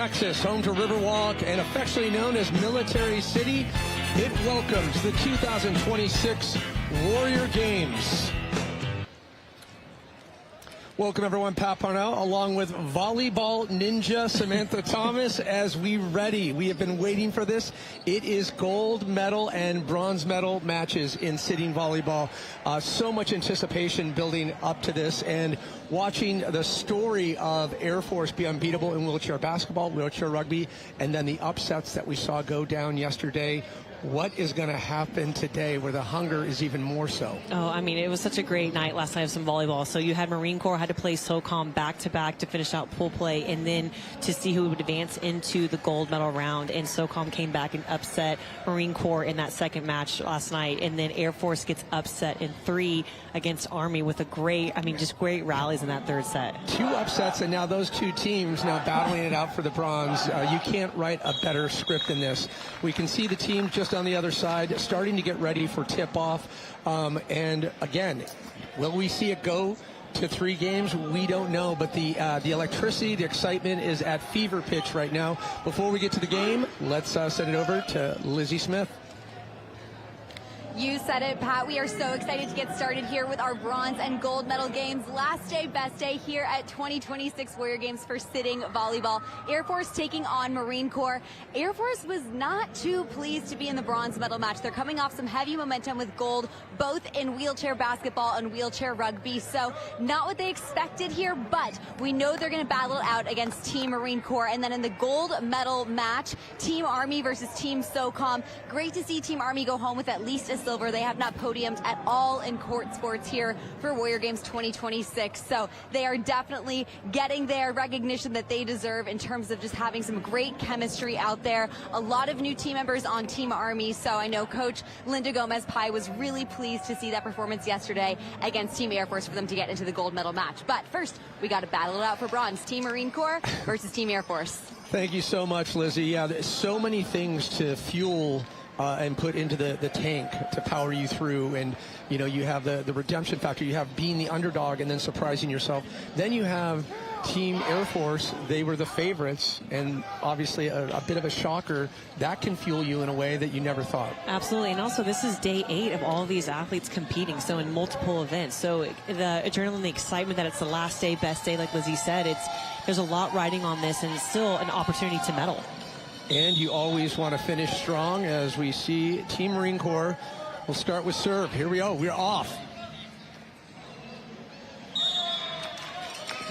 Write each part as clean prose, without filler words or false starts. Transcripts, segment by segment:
Texas, home to Riverwalk and affectionately known as Military City, it welcomes the 2026 Warrior Games. Welcome, everyone. Pat Parnell, along with volleyball ninja Samantha Thomas, as we have been waiting for this. It is gold medal and bronze medal matches in sitting volleyball. So much anticipation building up to this, and watching the story of Air Force be unbeatable in wheelchair basketball, wheelchair rugby, and then the upsets that we saw go down yesterday. What is going to happen today where the hunger is even more so? Oh, I mean, it was such a great night last night of some volleyball. So you had Marine Corps had to play SOCOM back-to-back to finish out pool play, and then to see who would advance into the gold medal round. And SOCOM came back and upset Marine Corps in that second match last night. And then Air Force gets upset in 3 against Army with a great rallies in that third set. 2 upsets, and now those 2 teams now battling it out for the bronze. You can't write a better script than this. We can see the team just on the other side starting to get ready for tip-off. And again, will we see it go to 3 games? We don't know, but the electricity, the excitement is at fever pitch right now. Before we get to the game, let's send it over to Lizzie Smith. You said it, Pat. We are so excited to get started here with our bronze and gold medal games. Last day, best day here at 2026 Warrior Games for sitting volleyball. Air Force taking on Marine Corps. Air Force was not too pleased to be in the bronze medal match. They're coming off some heavy momentum with gold, both in wheelchair basketball and wheelchair rugby. So not what they expected here, but we know they're going to battle it out against Team Marine Corps. And then in the gold medal match, Team Army versus Team SOCOM. Great to see Team Army go home with at least a silver. They have not podiumed at all in court sports here for Warrior Games 2026. So they are definitely getting their recognition that they deserve in terms of just having some great chemistry out there. A lot of new team members on Team Army. So I know Coach Linda Gomez-Pai was really pleased to see that performance yesterday against Team Air Force for them to get into the gold medal match. But first, we got to battle it out for bronze. Team Marine Corps versus Team Air Force. Thank you so much, Lizzie. Yeah, there's so many things to fuel and put into the tank to power you through. And, you know, you have the redemption factor. You have being the underdog and then surprising yourself. Then you have Team Air Force. They were the favorites, and obviously a bit of a shocker. That can fuel you in a way that you never thought. Absolutely. And also, this is day 8 of all of these athletes competing, so in multiple events. So the adrenaline, the excitement that it's the last day, best day, like Lizzie said, there's a lot riding on this, and still an opportunity to medal. And you always want to finish strong, as we see Team Marine Corps. We'll start with serve. Here we go. We're off.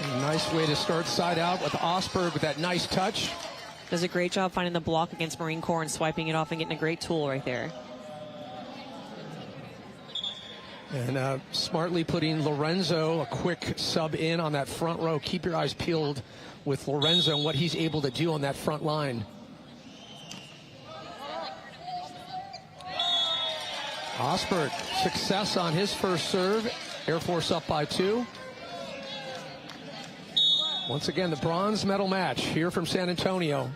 A nice way to start side out with Osberg with that nice touch. Does a great job finding the block against Marine Corps and swiping it off and getting a great tool right there. And smartly putting Lorenzo, a quick sub in on that front row. Keep your eyes peeled with Lorenzo and what he's able to do on that front line. Osberg, success on his first serve. Air Force up by 2. Once again, the bronze medal match here from San Antonio.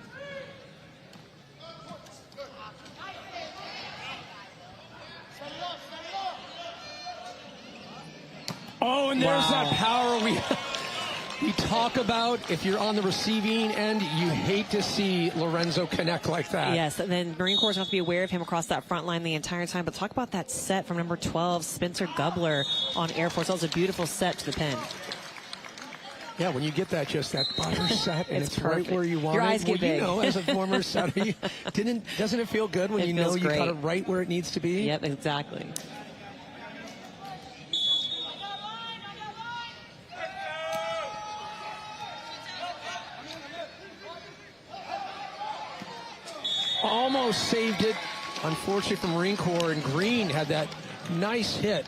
Oh, and there's that power we talk about. If you're on the receiving end, you hate to see Lorenzo connect like that. Yes, and then Marine Corps has to be aware of him across that front line the entire time. But talk about that set from number 12, Spencer Gubler on Air Force. That was a beautiful set to the pin. Yeah, when you get that, just that butter set, and it's perfect. Right where you want Your it. eyes get big. You know, as a former setter, doesn't it feel good when you know you got it right where it needs to be? Yep, exactly. Almost saved it, unfortunately, for Marine Corps, and Green had that nice hit,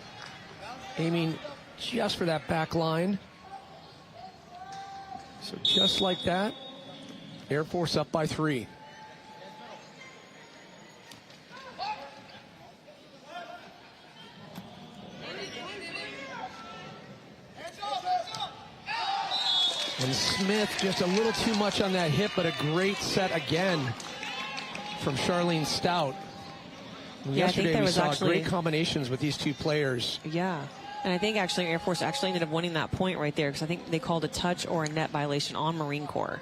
aiming just for that back line. So just like that, Air Force up by 3. And Smith just a little too much on that hit, but a great set again from Charlene Stout. Yesterday we saw great combinations with these 2 players. Yeah. And I think actually Air Force actually ended up winning that point right there, because I think they called a touch or a net violation on Marine Corps.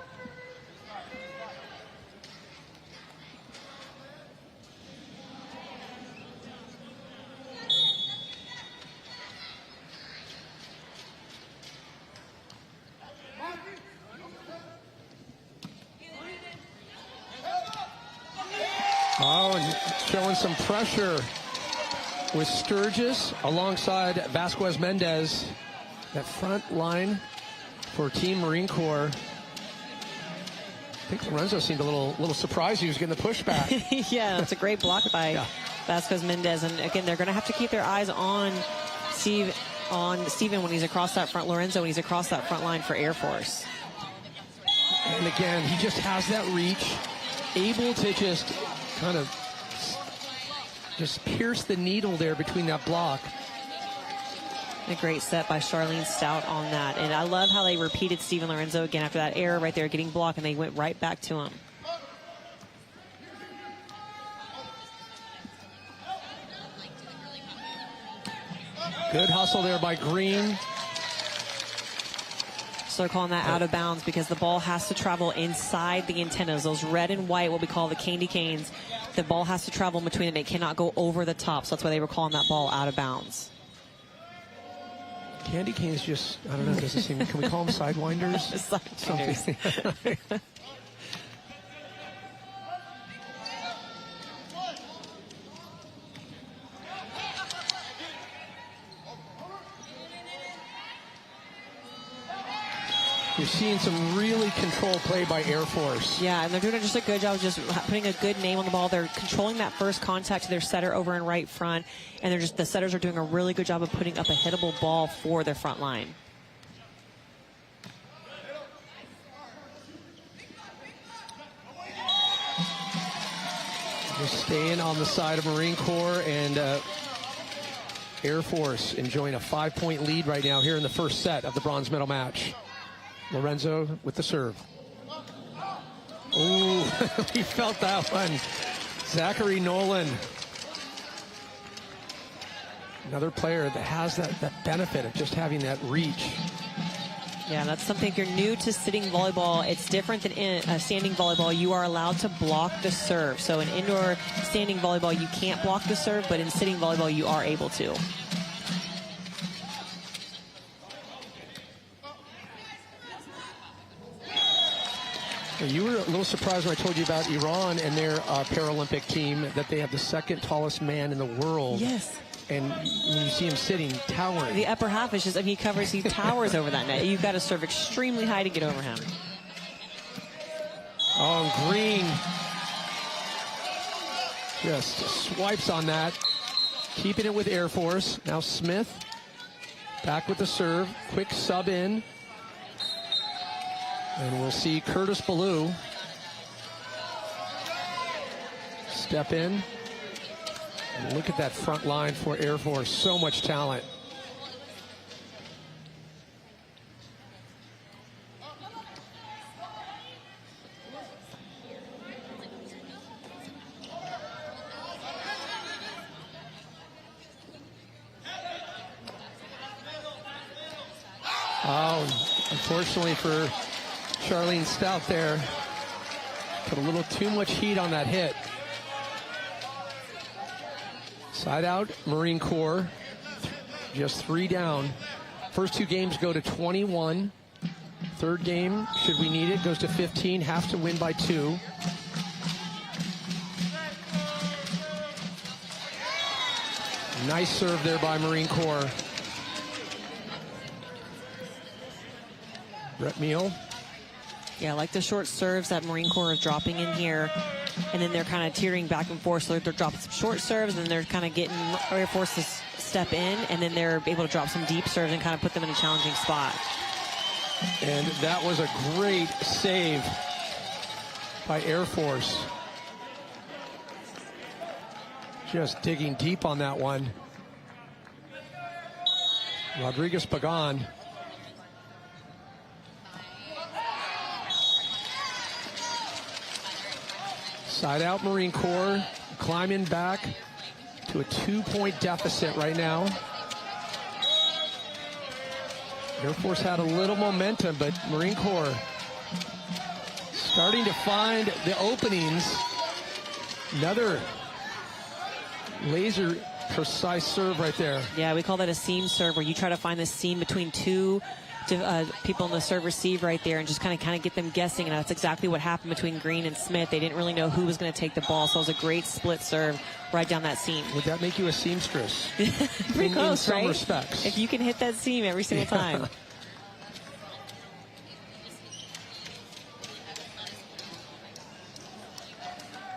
Oh, and showing some pressure with Sturgis alongside Vasquez Mendez. That front line for Team Marine Corps. I think Lorenzo seemed a little surprised he was getting the pushback. Yeah, it's a great block by Vasquez Mendez. And again, they're going to have to keep their eyes on Steven when he's across that front, Lorenzo when he's across that front line for Air Force. And again, he just has that reach, able to just kind of just pierce the needle there between that block. A great set by Charlene Stout on that. And I love how they repeated Steven Lorenzo again after that error right there, getting blocked, and they went right back to him. Good hustle there by Green. So they're calling that out of bounds because the ball has to travel inside the antennas. Those red and white, what we call the candy canes, the ball has to travel between them. It cannot go over the top. So that's why they were calling that ball out of bounds. Candy canes just, I don't know, does it seem, can we call them sidewinders? Something. You're seeing some really controlled play by Air Force. Yeah, and they're doing just a good job of just putting a good name on the ball. They're controlling that first contact to their setter over in right front, and the setters are doing a really good job of putting up a hittable ball for their front line. Just staying on the side of Marine Corps, and Air Force enjoying a 5-point lead right now here in the first set of the bronze medal match. Lorenzo with the serve. Ooh, he felt that one. Zachary Nolan. Another player that has that benefit of just having that reach. Yeah, that's something. If you're new to sitting volleyball, it's different than standing volleyball. You are allowed to block the serve. So in indoor standing volleyball, you can't block the serve, but in sitting volleyball, you are able to. You were a little surprised when I told you about Iran and their Paralympic team, that they have the second tallest man in the world. Yes. And when you see him sitting, towering. The upper half is just, I mean, he towers over that net. You've got to serve extremely high to get over him. Oh, Green just swipes on that. Keeping it with Air Force. Now Smith back with the serve. Quick sub in. And we'll see Curtis Ballou step in. And look at that front line for Air Force. So much talent. Oh, unfortunately for Charlene Stout there, put a little too much heat on that hit. Side out, Marine Corps, just 3 down. First 2 games go to 21. Third game, should we need it, goes to 15. Have to win by 2. Nice serve there by Marine Corps. Brett Meal. Yeah, I like the short serves that Marine Corps is dropping in here. And then they're kind of teetering back and forth. So they're dropping some short serves, and they're kind of getting Air Force to step in. And then they're able to drop some deep serves and kind of put them in a challenging spot. And that was a great save by Air Force. Just digging deep on that one. Rodriguez Pagan. Side out Marine Corps, climbing back to a 2-point deficit right now. Air Force had a little momentum, but Marine Corps starting to find the openings. Another laser precise serve right there. Yeah, we call that a seam serve, where you try to find the seam between two people in the serve receive right there and just kind of get them guessing. And that's exactly what happened between Green and Smith. They didn't really know who was going to take the ball, so it was a great split serve right down that seam. Would that make you a seamstress? Pretty close, in some right? respects. If you can hit that seam every single time.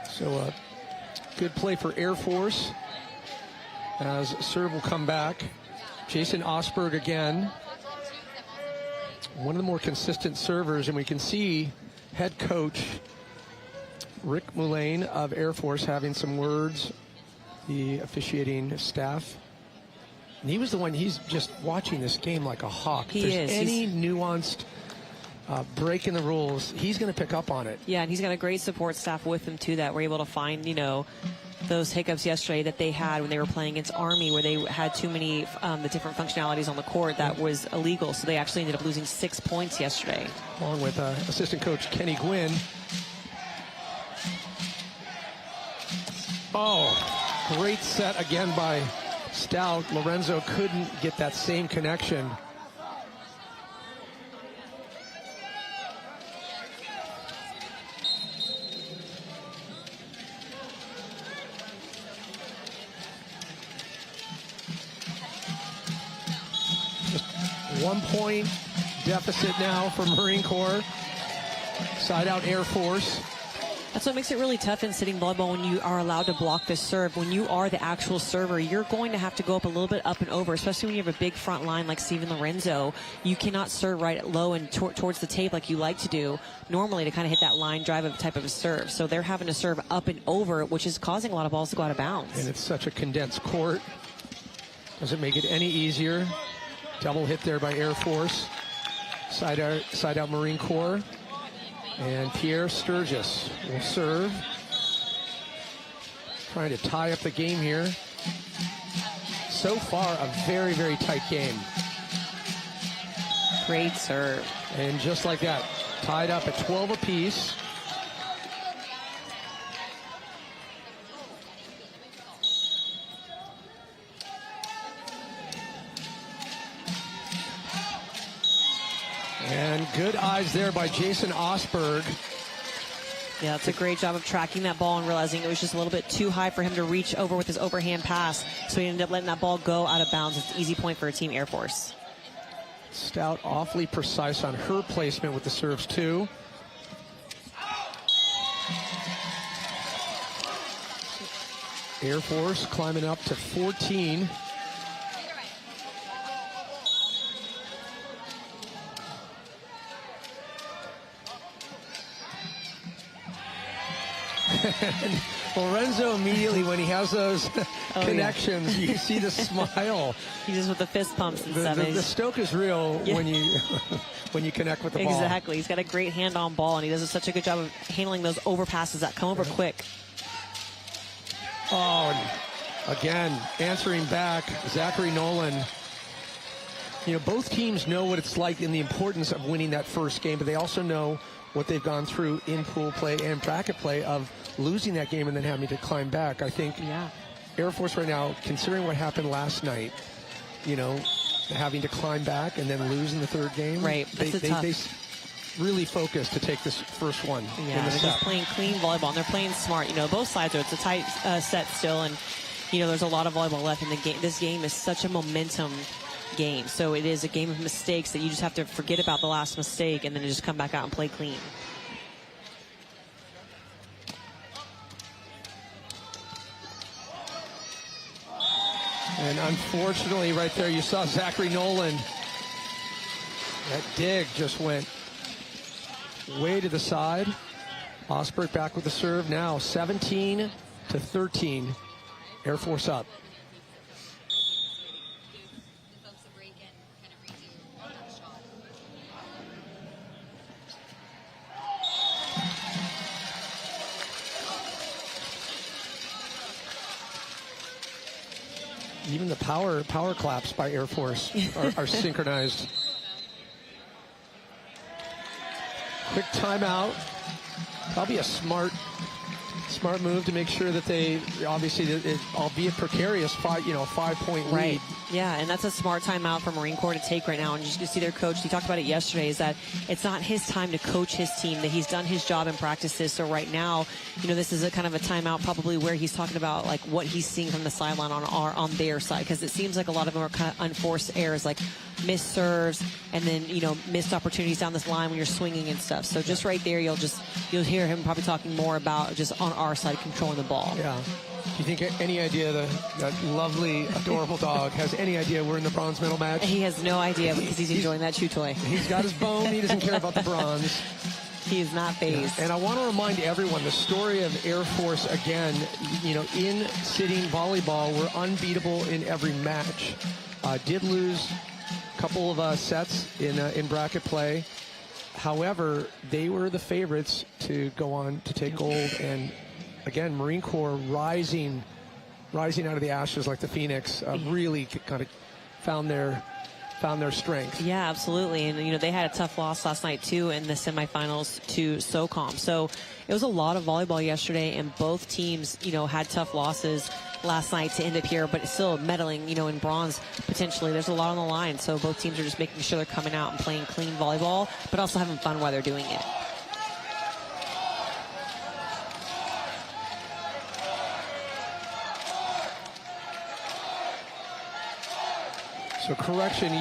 So good play for Air Force as serve will come back. Jason Osberg again. One of the more consistent servers, and we can see head coach Rick Mullane of Air Force having some words, the officiating staff. And he was the one, he's just watching this game like a hawk. He if there's is. any nuanced break in the rules, he's going to pick up on it. Yeah, and he's got a great support staff with him, too, that were able to find, you know, those hiccups yesterday that they had when they were playing against Army, where they had too many the different functionalities on the court that was illegal. So they actually ended up losing 6 points yesterday. Along with assistant coach Kenny Gwynn. Oh, great set again by Stout. Lorenzo couldn't get that same connection. Just 1 point deficit now for Marine Corps. Side out Air Force. That's what makes it really tough in sitting volleyball when you are allowed to block this serve. When you are the actual server, you're going to have to go up a little bit up and over, especially when you have a big front line like Steven Lorenzo. You cannot serve right low and towards the tape like you like to do normally to kind of hit that line drive of type of a serve. So they're having to serve up and over, which is causing a lot of balls to go out of bounds. And it's such a condensed court. Doesn't make it any easier. Double hit there by Air Force. Side out Marine Corps. And Pierre Sturgis will serve. Trying to tie up the game here. So far, a very, very tight game. Great serve. And just like that, tied up at 12 apiece. And good eyes there by Jason Osberg. Yeah, it's a great job of tracking that ball and realizing it was just a little bit too high for him to reach over with his overhand pass. So he ended up letting that ball go out of bounds. It's an easy point for Team Air Force. Stout awfully precise on her placement with the serves too. Air Force climbing up to 14. Lorenzo immediately, when he has those connections, you see the smile. He just with the fist pumps and stuff. The stoke is real when you connect with the ball. Exactly. He's got a great hand-on ball, and he does such a good job of handling those overpasses that come over quick. Oh, and again, answering back, Zachary Nolan. You know, both teams know what it's like and the importance of winning that first game, but they also know what they've gone through in pool play and bracket play of losing that game and then having to climb back. I think Air Force right now, considering what happened last night, you know, having to climb back and then lose in the third game. Right. They really focused to take this first one. Yeah, they're just playing clean volleyball, and they're playing smart. You know, both sides it's a tight set still, and, you know, there's a lot of volleyball left in the game. This game is such a momentum game. So it is a game of mistakes that you just have to forget about the last mistake and then just come back out and play clean. And unfortunately, right there, you saw Zachary Nolan. That dig just went way to the side. Osberg back with the serve now, 17-13. Air Force up. Even the power claps by Air Force are synchronized. Quick timeout. Probably a smart Smart move to make sure that they, obviously, albeit precarious, 5-point lead. Right. Yeah, and that's a smart timeout for Marine Corps to take right now. And you can see their coach, he talked about it yesterday, is that it's not his time to coach his team, that he's done his job in practices. So right now, this is a kind of a timeout probably where he's talking about like what he's seeing from the sideline on their side, because it seems like a lot of them are kind of unforced errors, like missed serves and then, missed opportunities down this line when you're swinging and stuff. So just right there, you'll hear him probably talking more about just on our side controlling the ball. Yeah. Do you think any idea that lovely, adorable dog has any idea we're in the bronze medal match? He has no idea because he's enjoying that chew toy. He's got his bone. He doesn't care about the bronze. He is not phased. Yeah. And I want to remind everyone the story of Air Force again. In sitting volleyball, we're unbeatable in every match. Did lose a couple of sets in bracket play. However, they were the favorites to go on to take gold. And again, Marine Corps rising out of the ashes like the Phoenix, really kind of found their strength. Yeah, absolutely. And, they had a tough loss last night, too, in the semifinals to SOCOM. So it was a lot of volleyball yesterday, and both teams, had tough losses last night to end up here, but still medaling, in bronze potentially. There's a lot on the line. So both teams are just making sure they're coming out and playing clean volleyball, but also having fun while they're doing it. So correction,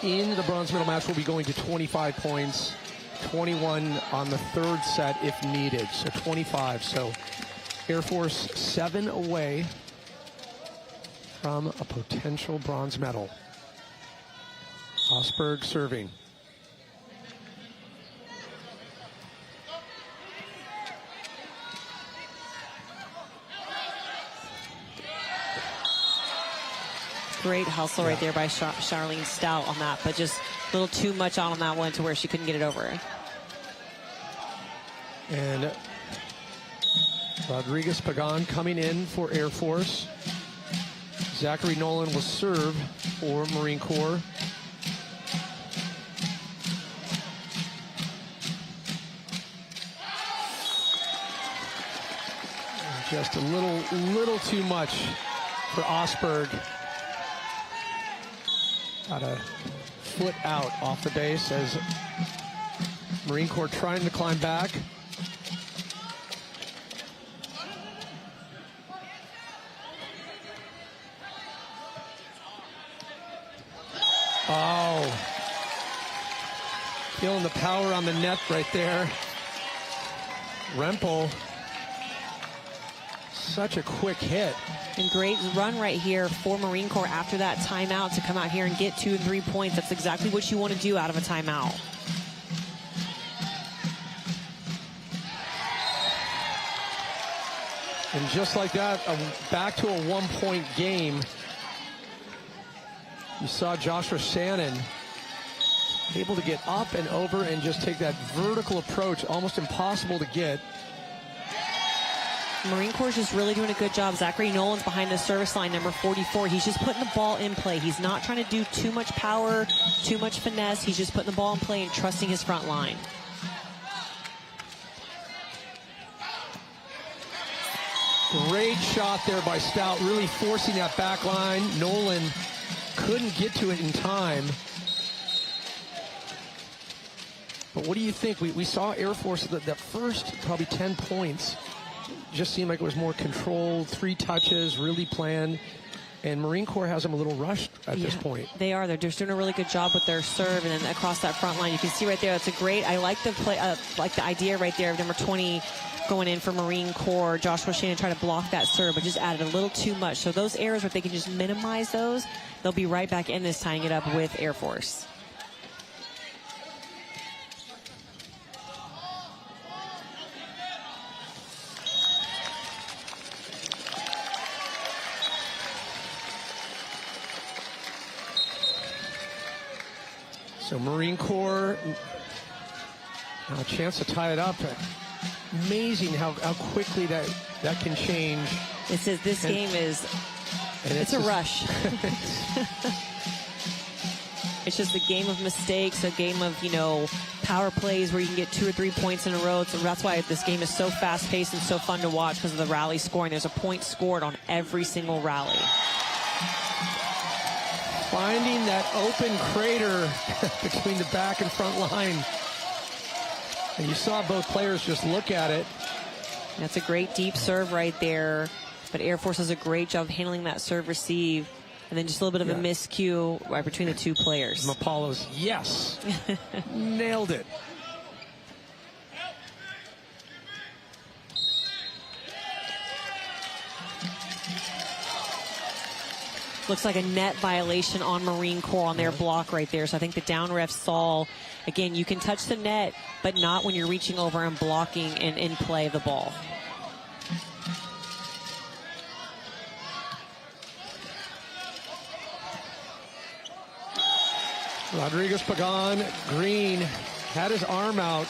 in the bronze medal match, we'll be going to 25 points, 21 on the third set if needed, so 25. So Air Force 7 away from a potential bronze medal. Osberg serving. Great hustle right there by Charlene Stout on that, but just a little too much on that one to where she couldn't get it over. And Rodriguez Pagan coming in for Air Force. Zachary Nolan will serve for Marine Corps. Just a little too much for Osberg. Got a foot out off the base as Marine Corps trying to climb back. Oh. Feeling the power on the net right there. Rempel. Such a quick hit. And great run right here for Marine Corps after that timeout to come out here and get 2 and 3 points. That's exactly what you want to do out of a timeout. And just like that, back to a 1-point game. You saw Joshua Shannon able to get up and over and just take that vertical approach, almost impossible to get. Marine Corps is just really doing a good job. Zachary Nolan's behind the service line, number 44. He's just putting the ball in play. He's not trying to do too much power, too much finesse. He's just putting the ball in play and trusting his front line. Great shot there by Stout, really forcing that back line. Nolan couldn't get to it in time. But what do you think? We saw Air Force that first probably 10 points. Just seemed like it was more controlled, 3 touches, really planned. And Marine Corps has them a little rushed at this point. They are. They're just doing a really good job with their serve and then across that front line. You can see right there, that's a great, I like the play, like the idea right there of number 20 going in for Marine Corps. Joshua Shannon trying to block that serve, but just added a little too much. So those errors, if they can just minimize those, they'll be right back in this, tying it up with Air Force. So Marine Corps, now a chance to tie it up. Amazing how quickly that can change. It says this game is, it's a rush. It's just a game of mistakes, a game of, power plays where you can get 2 or 3 points in a row. So that's why this game is so fast-paced and so fun to watch, because of the rally scoring. There's a point scored on every single rally. Finding that open crater between the back and front line. And you saw both players just look at it. That's a great deep serve right there. But Air Force does a great job of handling that serve receive. And then just a little bit of a miscue right between the two players. Mapalo's, yes. Nailed it. Looks like a net violation on Marine Corps on their block right there. So I think the down ref saw, again, you can touch the net, but not when you're reaching over and blocking and in play of the ball. Rodriguez Pagan, Green, had his arm out.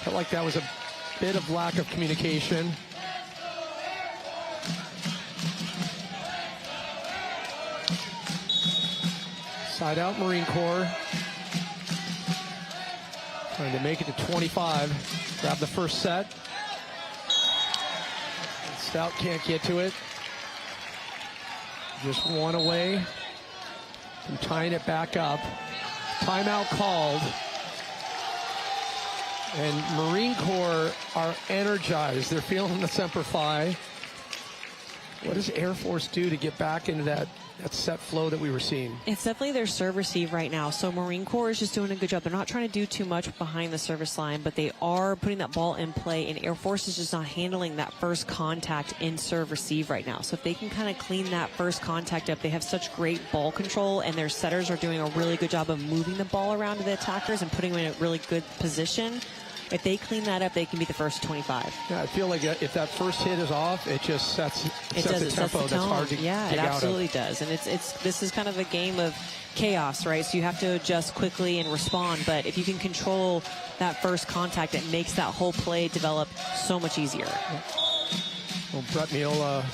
Felt like that was a bit of lack of communication. Side out Marine Corps. Trying to make it to 25. Grab the first set. Stout can't get to it. Just one away from tying it back up. Timeout called. And Marine Corps are energized. They're feeling the Semper Fi. What does Air Force do to get back into that set flow that we were seeing? It's definitely their serve receive right now. So Marine Corps is just doing a good job. They're not trying to do too much behind the service line, but they are putting that ball in play, and Air Force is just not handling that first contact in serve receive right now. So if they can kind of clean that first contact up, they have such great ball control, and their setters are doing a really good job of moving the ball around to the attackers and putting them in a really good position. If they clean that up, they can be the first 25. Yeah, I feel like if that first hit is off, it just sets a tempo that's hard to dig out of. Yeah, it absolutely does. And this is kind of a game of chaos, right? So you have to adjust quickly and respond. But if you can control that first contact, it makes that whole play develop so much easier. Well, Brett Meola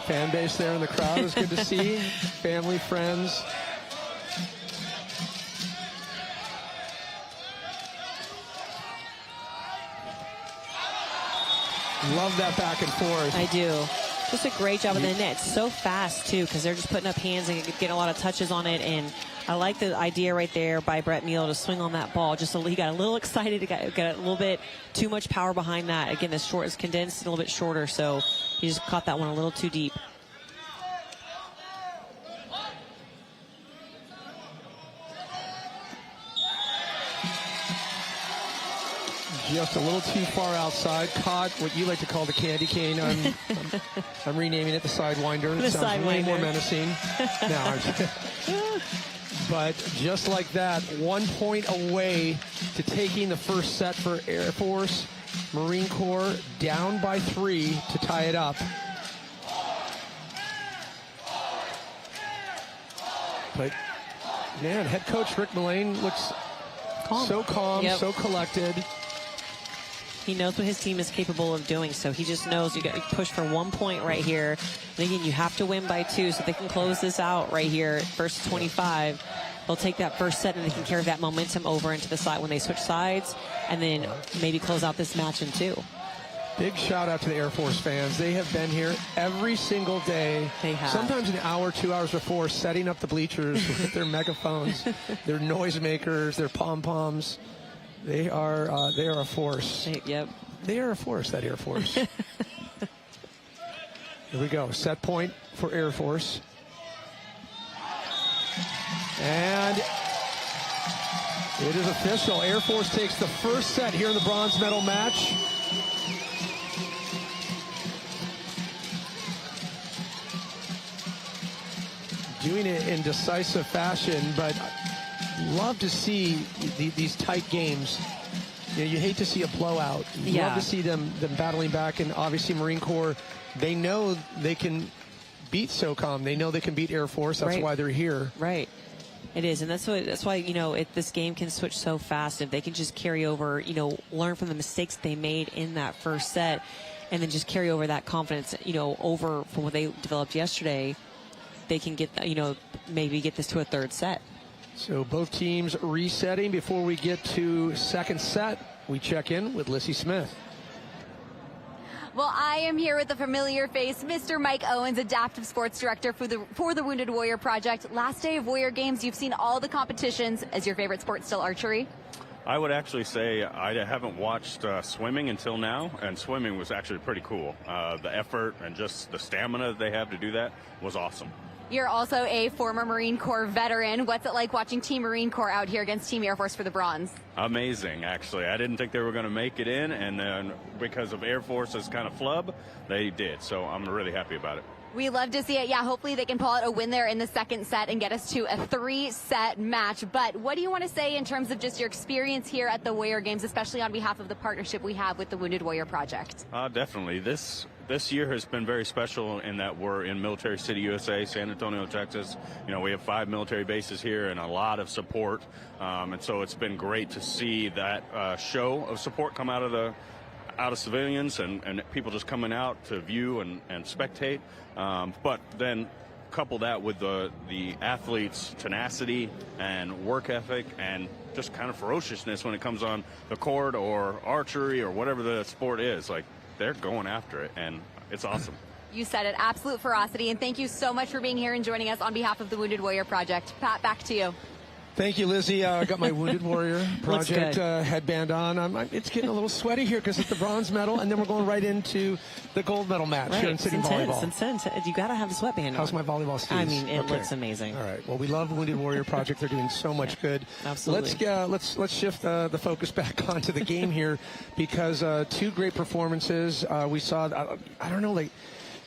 fan base there in the crowd is good to see. Family, friends. Love that back and forth. I do. Just a great job of the net. It's so fast, too, because they're just putting up hands and getting a lot of touches on it. And I like the idea right there by Brett Meal to swing on that ball. He got a little excited. He got a little bit too much power behind that. Again, the short is condensed a little bit shorter, so he just caught that one a little too deep. Just a little too far outside. Caught what you like to call the candy cane. I'm renaming it the Sidewinder. It sounds way more menacing. But just like that, 1 point away to taking the first set for Air Force. Marine Corps down by 3 to tie it up. But, man, head coach Rick Mullane looks so calm, so collected. He knows what his team is capable of doing, so he just knows you got to push for 1 point right here. And again, you have to win by 2, so they can close this out right here at first 25. They'll take that first set, and they can carry that momentum over into the side when they switch sides, and then maybe close out this match in 2. Big shout out to the Air Force fans. They have been here every single day. They have. Sometimes an hour, 2 hours before, setting up the bleachers with their megaphones, their noisemakers, their pom-poms. They are a force. Yep. They are a force, that Air Force. Here we go. Set point for Air Force. And it is official. Air Force takes the first set here in the bronze medal match. Doing it in decisive fashion, but love to see these tight games. You hate to see a blowout. You love to see them battling back, and obviously Marine Corps, they know they can beat SOCOM. They know they can beat Air Force. That's why they're here. Right. It is, and that's why this game can switch so fast. If they can just carry over, learn from the mistakes they made in that first set, and then just carry over that confidence, over from what they developed yesterday, they can get, maybe get this to a third set. So both teams resetting. Before we get to second set, we check in with Lissy Smith. Well, I am here with a familiar face, Mr. Mike Owens, Adaptive Sports Director for the Wounded Warrior Project. Last day of Warrior Games, you've seen all the competitions. Is your favorite sport still archery? I would actually say I haven't watched swimming until now, and swimming was actually pretty cool. The effort and just the stamina that they have to do that was awesome. You're also a former Marine Corps veteran. What's it like watching Team Marine Corps out here against Team Air Force for the bronze? Amazing, actually. I didn't think they were going to make it in, and then because of Air Force's kind of flub, they did. So I'm really happy about it. We love to see it. Yeah, hopefully they can pull out a win there in the second set and get us to a 3-set match. But what do you want to say in terms of just your experience here at the Warrior Games, especially on behalf of the partnership we have with the Wounded Warrior Project? Definitely. This year has been very special in that we're in Military City, USA, San Antonio, Texas. You know, we have 5 military bases here and a lot of support. And so it's been great to see that show of support come out of civilians and people just coming out to view and spectate. But then couple that with the athletes' tenacity and work ethic and just kind of ferociousness when it comes on the court or archery or whatever the sport is. Like, they're going after it, and it's awesome. You said it, absolute ferocity, and thank you so much for being here and joining us on behalf of the Wounded Warrior Project. Pat, back to you. Thank you, Lizzie. I got my Wounded Warrior Project headband on. It's getting a little sweaty here because it's the bronze medal, and then we're going right into the gold medal match here in City Volleyball. Intense. You got to have the sweatband How's on. my volleyball skis? I mean, it looks amazing. All right. Well, we love the Wounded Warrior Project. They're doing so much good. Absolutely. Let's shift the focus back onto the game here because 2 great performances. We saw. I don't know, like,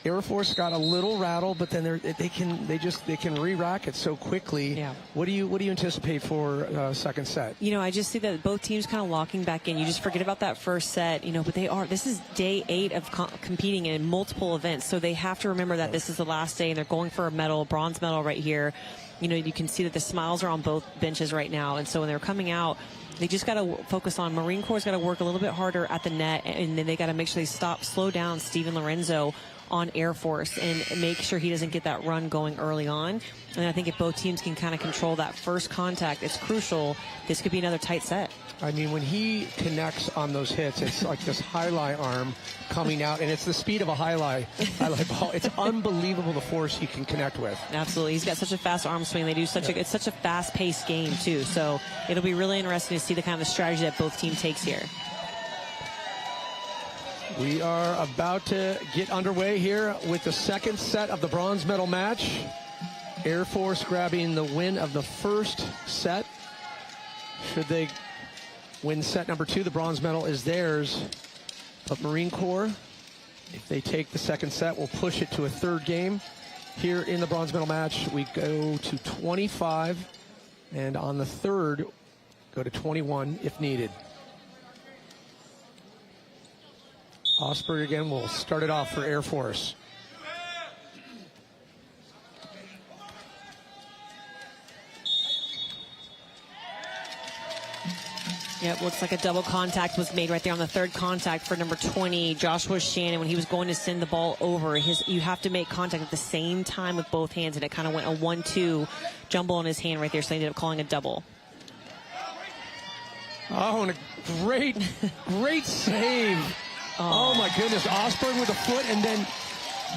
Air Force got a little rattled, but then they can re-rack it so quickly. Yeah. What do you anticipate for second set? You know, I just see that both teams kind of locking back in. You just forget about that first set, you know, but this is day 8 of competing in multiple events. So they have to remember that this is the last day and they're going for a medal, bronze medal right here. You know, you can see that the smiles are on both benches right now. And so when they're coming out, they just got to focus on Marine Corps. Got to work a little bit harder at the net, and then they got to make sure they slow down Steven Lorenzo on Air Force and make sure he doesn't get that run going early on. And I think if both teams can kind of control that first contact, it's crucial. This could be another tight set. I mean, when he connects on those hits, it's like this highlight arm coming out, and it's the speed of a highlight ball. It's unbelievable the force he can connect with. Absolutely. He's got such a fast arm swing. It's such a fast-paced game, too. So it'll be really interesting to see the kind of strategy that both teams takes here. We are about to get underway here with the second set of the bronze medal match. Air Force grabbing the win of the first set. Should they win set number 2, the bronze medal is theirs. But Marine Corps, if they take the second set, will push it to a 3rd game. Here in the bronze medal match, we go to 25, and on the 3rd, go to 21 if needed. Osberg again will start it off for Air Force. Yep, looks like a double contact was made right there on the 3rd contact for number 20, Joshua Shannon, when he was going to send the ball over. You have to make contact at the same time with both hands, and it kind of went a 1-2 jumble in his hand right there, so they ended up calling a double. Oh, and a great save. Oh, my goodness. Osberg with a foot, and then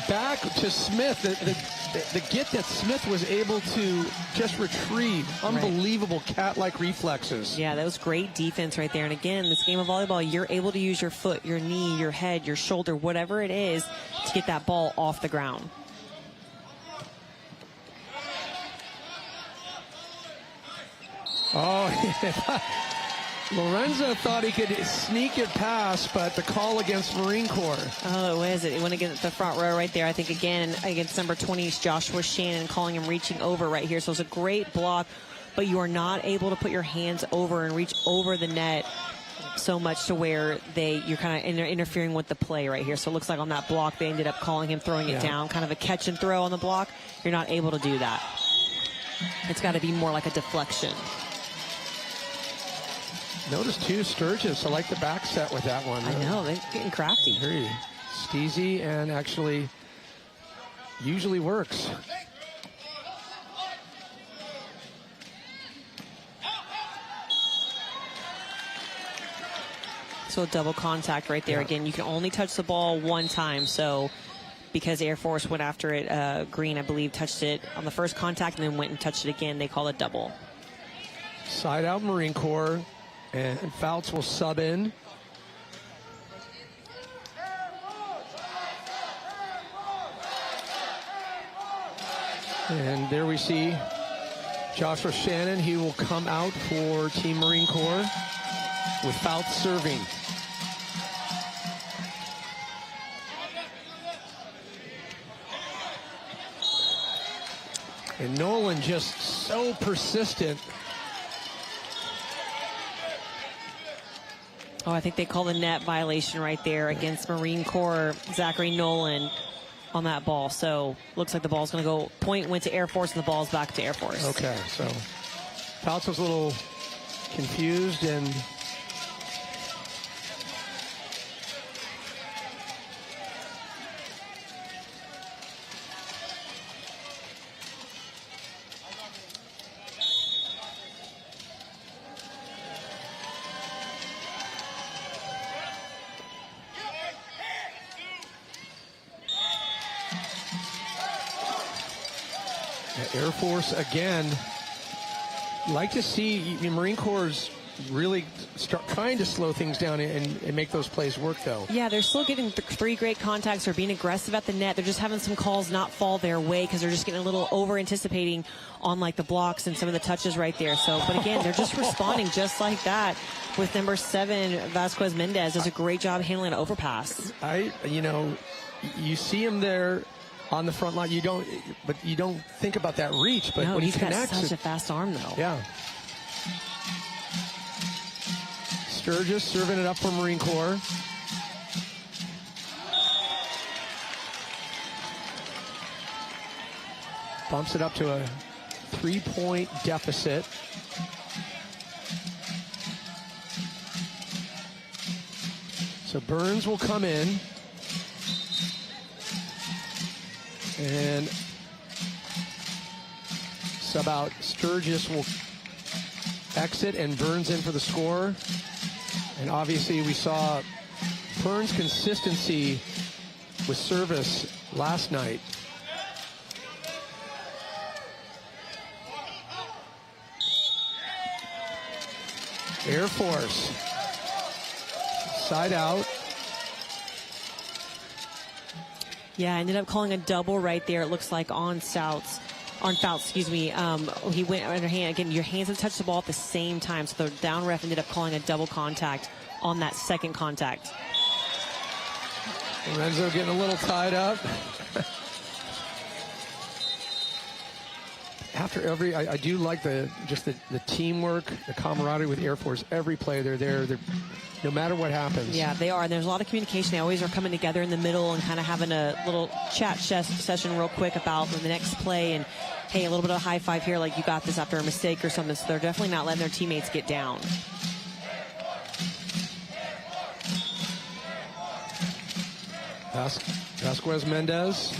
back to Smith. The get that Smith was able to just retrieve. Unbelievable cat-like reflexes. Yeah, that was great defense right there. And again, this game of volleyball, you're able to use your foot, your knee, your head, your shoulder, whatever it is, to get that ball off the ground. Oh, Lorenzo thought he could sneak it past, but the call against Marine Corps. Oh, it was. It went against the front row right there. I think, again, against number 20, Joshua Shannon, calling him reaching over right here. So it's a great block, but you are not able to put your hands over and reach over the net so much to where you're kind of interfering with the play right here. So it looks like on that block, they ended up calling him throwing it down, kind of a catch and throw on the block. You're not able to do that. It's got to be more like a deflection. Notice, too, Sturgis. I like the back set with that one. I know. They're getting crafty. Very steezy and actually usually works. also double contact right there. Yeah. Again, you can only touch the ball one time. So because Air Force went after it, Green, I believe, touched it on the first contact and then went and touched it again. They call it double. Side out Marine Corps, and Fouts will sub in. And there we see Joshua Shannon. He will come out for Team Marine Corps with Fouts serving. And Nolan just so persistent. Oh, I think they call the net violation right there against Marine Corps, Zachary Nolan on that ball. So looks like the ball's going to go, point went to Air Force and the ball's back to Air Force. Okay, so Fouts was a little confused and Air Force again. Like to see Marine Corps really start trying to slow things down and make those plays work, though. Yeah, they're still getting three great contacts. They're being aggressive at the net. They're just having some calls not fall their way because they're just getting a little over-anticipating on, like, the blocks and some of the touches right there. So, but again, they're just responding just like that with number 7, Vasquez Mendez. Does a great job handling an overpass. You see him there on the front line. You don't think about that reach, but no, when he he's got connects, such a fast arm, though. Yeah. Sturgis serving it up for Marine Corps. Bumps it up to a 3-point deficit. So Burns will come in. And sub out Sturgis will exit and Burns in for the score. And obviously we saw Burns' consistency with service last night. Air Force. Side out. Yeah, I ended up calling a double right there. It looks like on Fouts, excuse me. He went underhand. Again, your hands have touched the ball at the same time. So the down ref ended up calling a double contact on that second contact. Lorenzo getting a little tied up. After every, I do like the teamwork, the camaraderie with Air Force. Every play they're there. They're, no matter what happens. Yeah, they are. And there's a lot of communication. They always are coming together in the middle and kind of having a little chat session real quick about the next play. And, hey, a little bit of a high five here, like you got this after a mistake or something. So they're definitely not letting their teammates get down. Vasquez Mendez.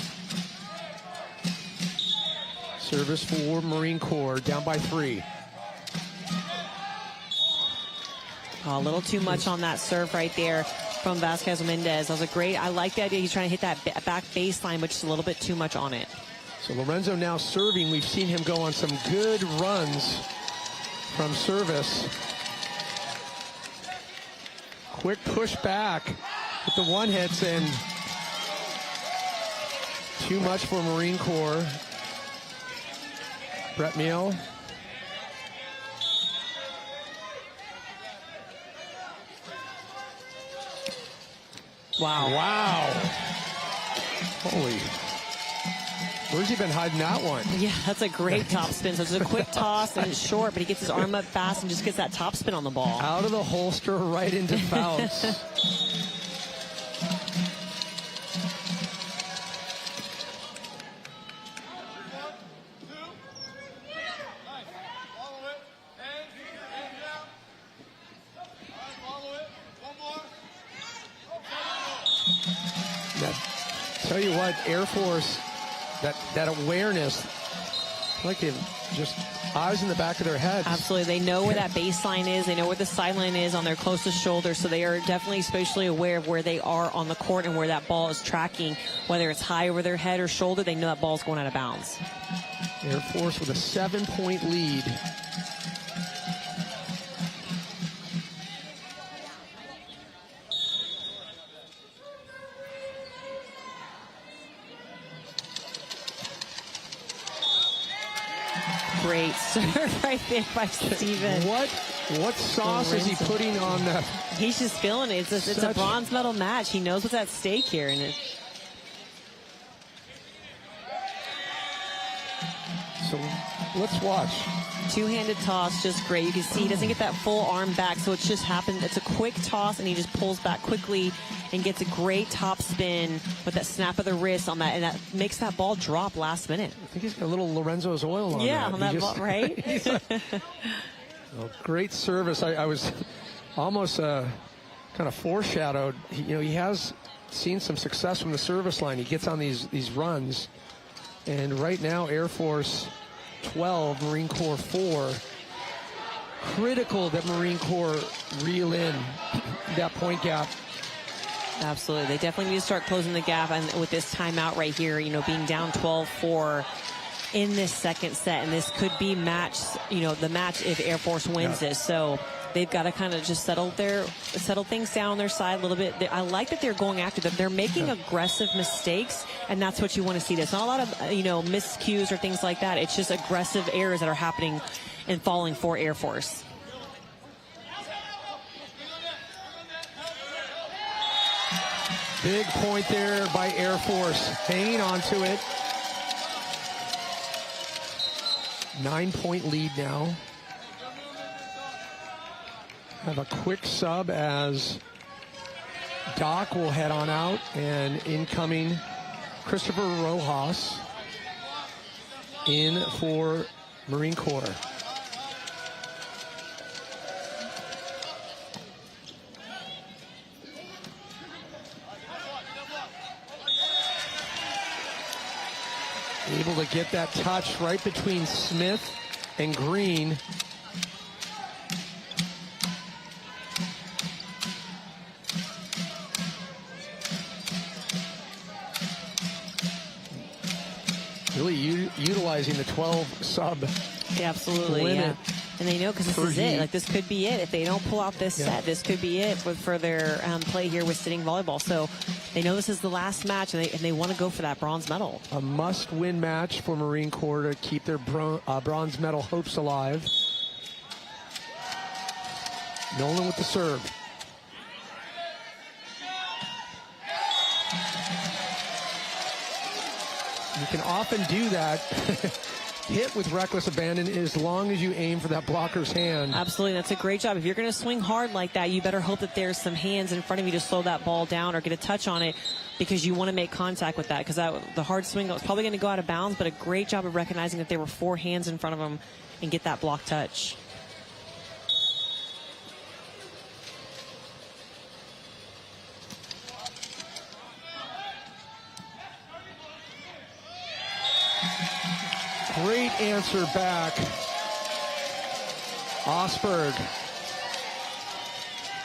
Service for Marine Corps, down by 3. Oh, a little too much on that serve right there from Vasquez Mendez. That was a great, I like the idea. He's trying to hit that back baseline, but just a little bit too much on it. So Lorenzo now serving. We've seen him go on some good runs from service. Quick push back with the one hits and too much for Marine Corps. Brett Meehl. Wow. Holy. Where's he been hiding that one? Yeah, that's a great top spin. So it's a quick toss and it's short, but he gets his arm up fast and just gets that top spin on the ball. Out of the holster, right into Fouts. Tell you what, Air Force, that awareness Like they've just eyes in the back of their heads. Absolutely. They know where that baseline is. They know where the sideline is on their closest shoulder. So they are definitely spatially aware of where they are on the court and where that ball is tracking. Whether it's high over their head or shoulder, they know that ball's going out of bounds. Air Force with a 7-point lead. Great serve right there by Steven. What sauce is he putting on that? He's just feeling it. It's a bronze medal match. He knows what's at stake here. And so let's watch. Two-handed toss, just great. You can see he doesn't get that full arm back, so it's just happened. It's a quick toss, and he just pulls back quickly and gets a great top spin with that snap of the wrist on that, and that makes that ball drop last minute. I think he's got a little Lorenzo's oil on that. Yeah, on that ball, right? Well, great service. I was almost kind of foreshadowed. He has seen some success from the service line. He gets on these runs, and right now Air Force 12, Marine Corps 4. Critical that Marine Corps reel in that point gap. Absolutely. They definitely need to start closing the gap, and with this timeout right here, being down 12-4 in this second set, and this could be the match if Air Force wins this. So they've got to kind of just settle things down on their side a little bit. I like that they're going after them. They're making aggressive mistakes, and that's what you want to see. There's not a lot of miscues or things like that. It's just aggressive errors that are happening and falling for Air Force. Big point there by Air Force, hanging on to it. 9-point lead now. Have a quick sub as Doc will head on out, and incoming Christopher Rojas in for Marine Corps. Able to get that touch right between Smith and Green. Really utilizing the 12 sub. Yeah, absolutely, limit. Yeah. And they know, because this is it. Like, this could be it. If they don't pull out this set, this could be it for their play here with sitting volleyball. So they know this is the last match, and they want to go for that bronze medal. A must-win match for Marine Corps to keep their bronze medal hopes alive. Nolan with the serve. You can often do that. Hit with reckless abandon as long as you aim for that blocker's hand. Absolutely. That's a great job. If you're going to swing hard like that, you better hope that there's some hands in front of you to slow that ball down or get a touch on it, because you want to make contact with that, because the hard swing was probably going to go out of bounds, but a great job of recognizing that there were 4 hands in front of him and get that block touch. Great answer back. Osberg.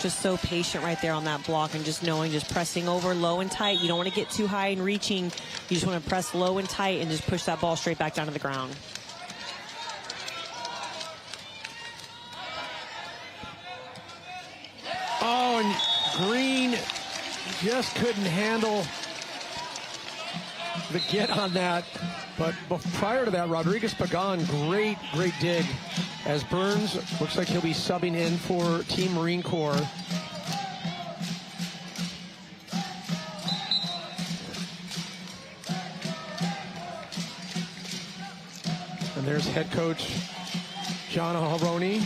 Just so patient right there on that block, and just pressing over low and tight. You don't want to get too high and reaching. You just want to press low and tight and just push that ball straight back down to the ground. Oh, and Green just couldn't handle the get on that. But prior to that, Rodriguez Pagan, great dig. As Burns looks like he'll be subbing in for Team Marine Corps. And there's head coach John Aharoni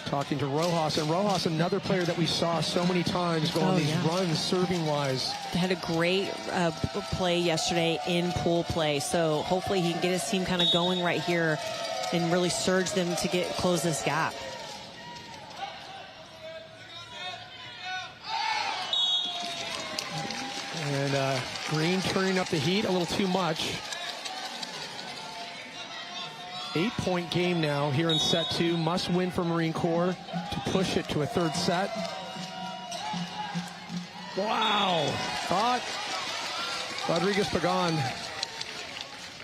talking to Rojas. And Rojas, another player that we saw so many times go on these runs serving-wise. They had a great play yesterday in pool play. So hopefully he can get his team kind of going right here and really surge them to close this gap. And Green turning up the heat a little too much. 8-point game now here in set 2. Must win for Marine Corps to push it to a third set. Wow. Thought Rodriguez-Pagan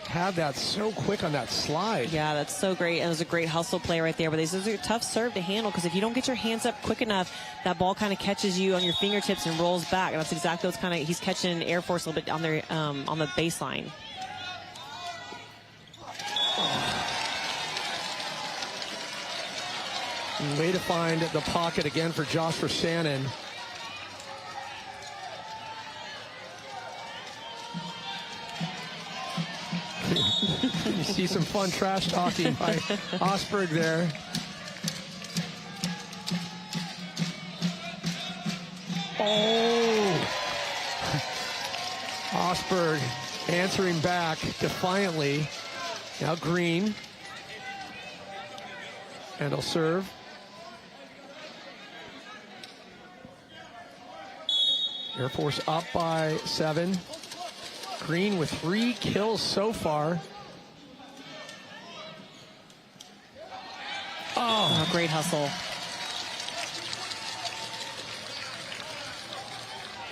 had that so quick on that slide. Yeah, that's so great. It was a great hustle play right there. But this is a tough serve to handle, because if you don't get your hands up quick enough, that ball kind of catches you on your fingertips and rolls back. And that's exactly what's kind of, he's catching Air Force a little bit on their on the baseline. Way to find the pocket again for Joshua Shannon. You see some fun trash talking by Osberg there. Oh! Osberg answering back defiantly. Now Green. And he'll serve. Air Force up by 7. Green with 3 kills so far. Oh, great hustle.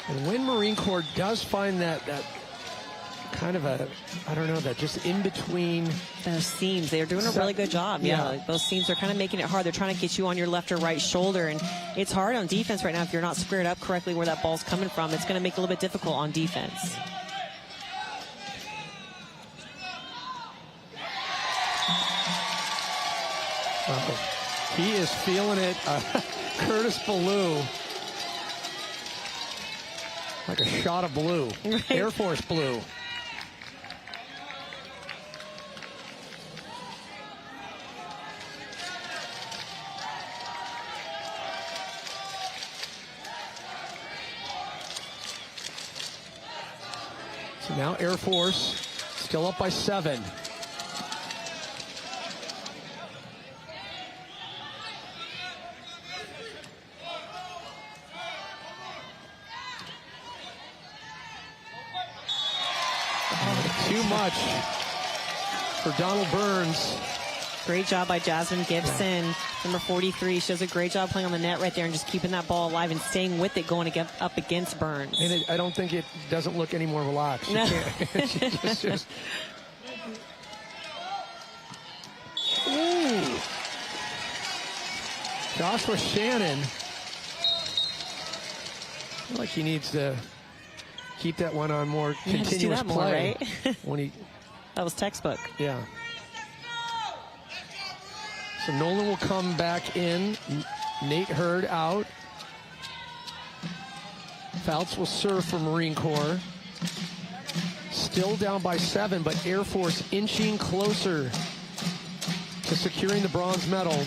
And when Marine Corps does find that kind of a, I don't know, that just in between. Those seams, they're doing a really good job. Yeah, those seams are kind of making it hard. They're trying to get you on your left or right shoulder, and it's hard on defense right now if you're not squared up correctly where that ball's coming from. It's going to make it a little bit difficult on defense. He is feeling it. Curtis Ballou. Like a shot of blue. Right. Air Force blue. So now Air Force still up by 7. Too much for Donald Burns. Great job by Jasmine Gibson. Yeah. Number 43. She does a great job playing on the net right there and just keeping that ball alive and staying with it going up against Burns. And I don't think it doesn't look any more relaxed. No. She just Ooh. Joshua Shannon. I feel like he needs to keep that one on more continuous play. More, right? When that was textbook. Yeah. So Nolan will come back in. Nate Hurd out. Fouts will serve for Marine Corps. Still down by 7, but Air Force inching closer to securing the bronze medal.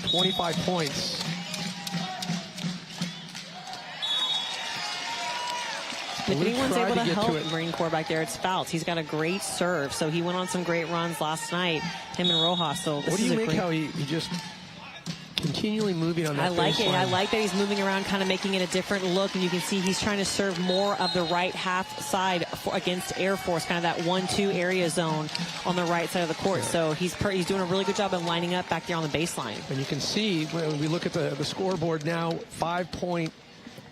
25 points. If anyone's able to help Marine Corps back there, it's Fouts. He's got a great serve, so he went on some great runs last night, him and Rojas. So what do you make how he just continually moving on that baseline? I like it. I like that he's moving around, kind of making it a different look, and you can see he's trying to serve more of the right half side against Air Force, kind of that 1-2 area zone on the right side of the court. Yeah. So he's doing a really good job of lining up back there on the baseline. And you can see when we look at the scoreboard now, 5-point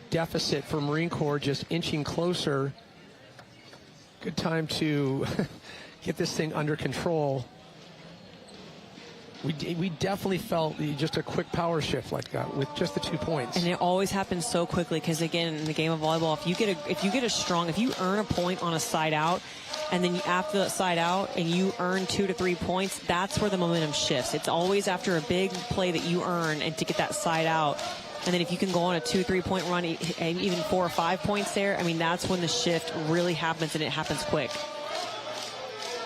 deficit for Marine Corps, just inching closer. Good time to get this thing under control. We definitely felt just a quick power shift like that with just the 2 points. And it always happens so quickly because, again, in the game of volleyball, if you earn a point on a side out, and then after that side out and you earn 2 to 3 points, that's where the momentum shifts. It's always after a big play that you earn and to get that side out. And then if you can go on a 2-3 point run, even 4 or 5 points there, I mean, that's when the shift really happens, and it happens quick.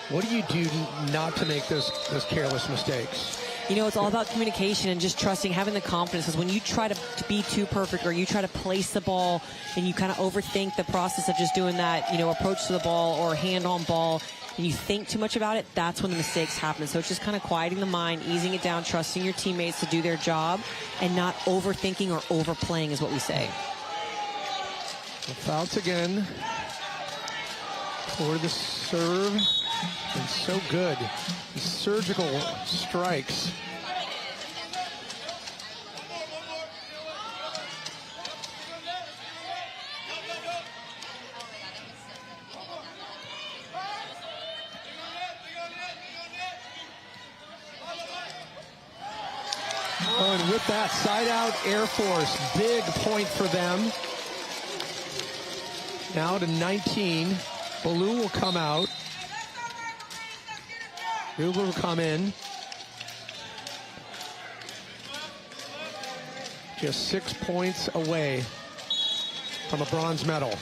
What do you do not to make those careless mistakes? You know, it's all about communication and just trusting, having the confidence. Because when you try to be too perfect, or you try to place the ball and you kind of overthink the process of just doing that, approach to the ball or hand on ball, and you think too much about it, that's when the mistakes happen. So it's just kind of quieting the mind, easing it down, trusting your teammates to do their job, and not overthinking or overplaying is what we say. Fouts again. For the serve. And so good. The surgical strikes. Oh, and with that, side out Air Force. Big point for them. Now to 19. Baloo will come out. Google will come in. Just 6 points away from a bronze medal.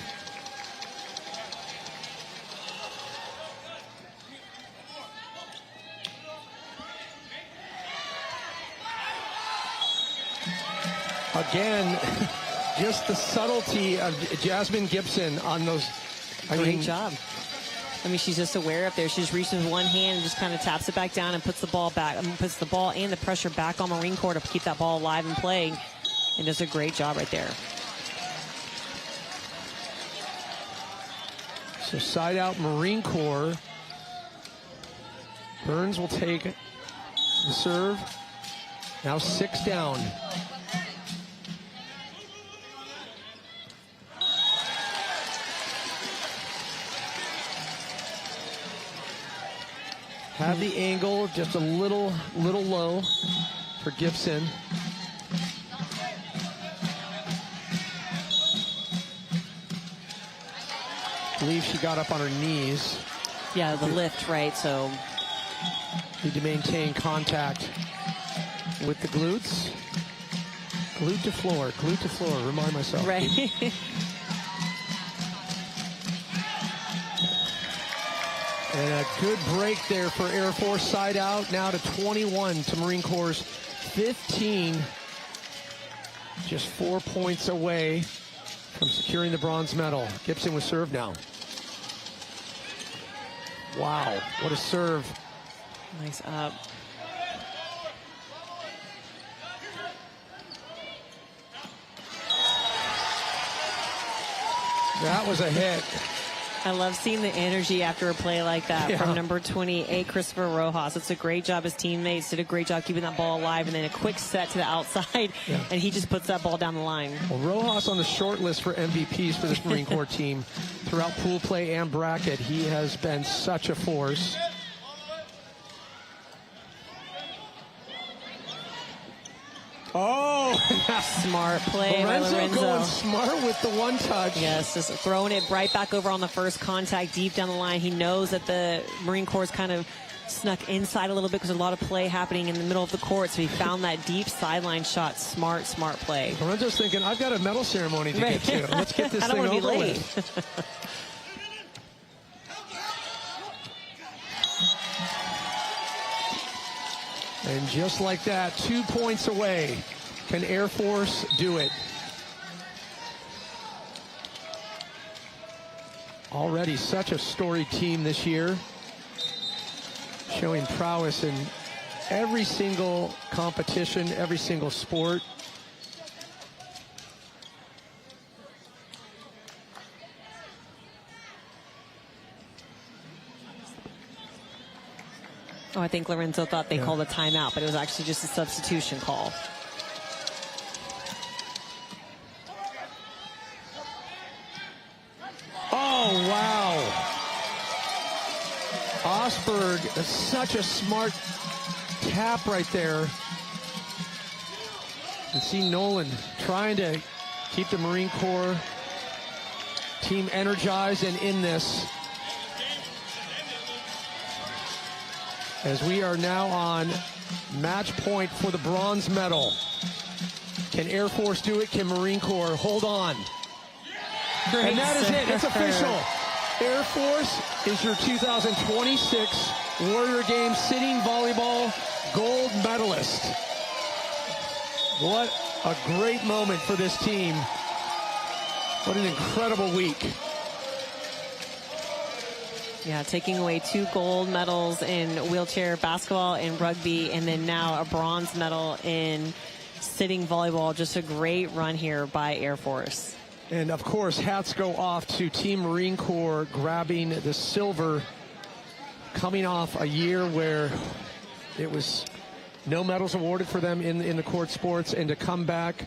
Again, just the subtlety of Jasmine Gibson on those. Great job. I mean, she's just aware up there. She just reaches with one hand and just kind of taps it back down and puts the ball back. Puts the ball and the pressure back on Marine Corps to keep that ball alive and playing. And does a great job right there. So side out Marine Corps. Burns will take the serve. Now 6 down. Have the angle just a little low for Gibson. I believe she got up on her knees. Yeah, the lift, right? So need to maintain contact with the glutes. Glute to floor, remind myself. right. And a good break there for Air Force. Side out now to 21 to Marine Corps' 15. Just 4 points away from securing the bronze medal. Gibson with serve now. Wow, what a serve. Nice up. That was a hit. I love seeing the energy after a play like that from number 28, Christopher Rojas. It's a great job. His teammates did a great job keeping that ball alive, and then a quick set to the outside, and he just puts that ball down the line. Well, Rojas on the short list for MVPs for this Marine Corps team. Throughout pool play and bracket, he has been such a force. Oh, smart play by Lorenzo. Going smart with the one touch. Yes, just throwing it right back over on the first contact, deep down the line. He knows that the Marine Corps is kind of snuck inside a little bit because there's a lot of play happening in the middle of the court. So he found that deep sideline shot. Smart play. Lorenzo's thinking, I've got a medal ceremony to get to. Let's get this thing over with. And just like that, 2 points away. Can Air Force do it? Already such a storied team this year. Showing prowess in every single competition, every single sport. Oh, I think Lorenzo thought they called a timeout, but it was actually just a substitution call. Oh, wow. Osberg, such a smart tap right there. You see Nolan trying to keep the Marine Corps team energized and in this. As we are now on match point for the bronze medal. Can Air Force do it? Can Marine Corps hold on? Great and that is it. It's official. Air Force is your 2026 Warrior Games sitting volleyball gold medalist. What a great moment for this team. What an incredible week. Yeah, taking away 2 gold medals in wheelchair basketball and rugby, and then now a bronze medal in sitting volleyball. Just a great run here by Air Force. And of course, hats go off to Team Marine Corps grabbing the silver, coming off a year where it was no medals awarded for them in the court sports, and to come back.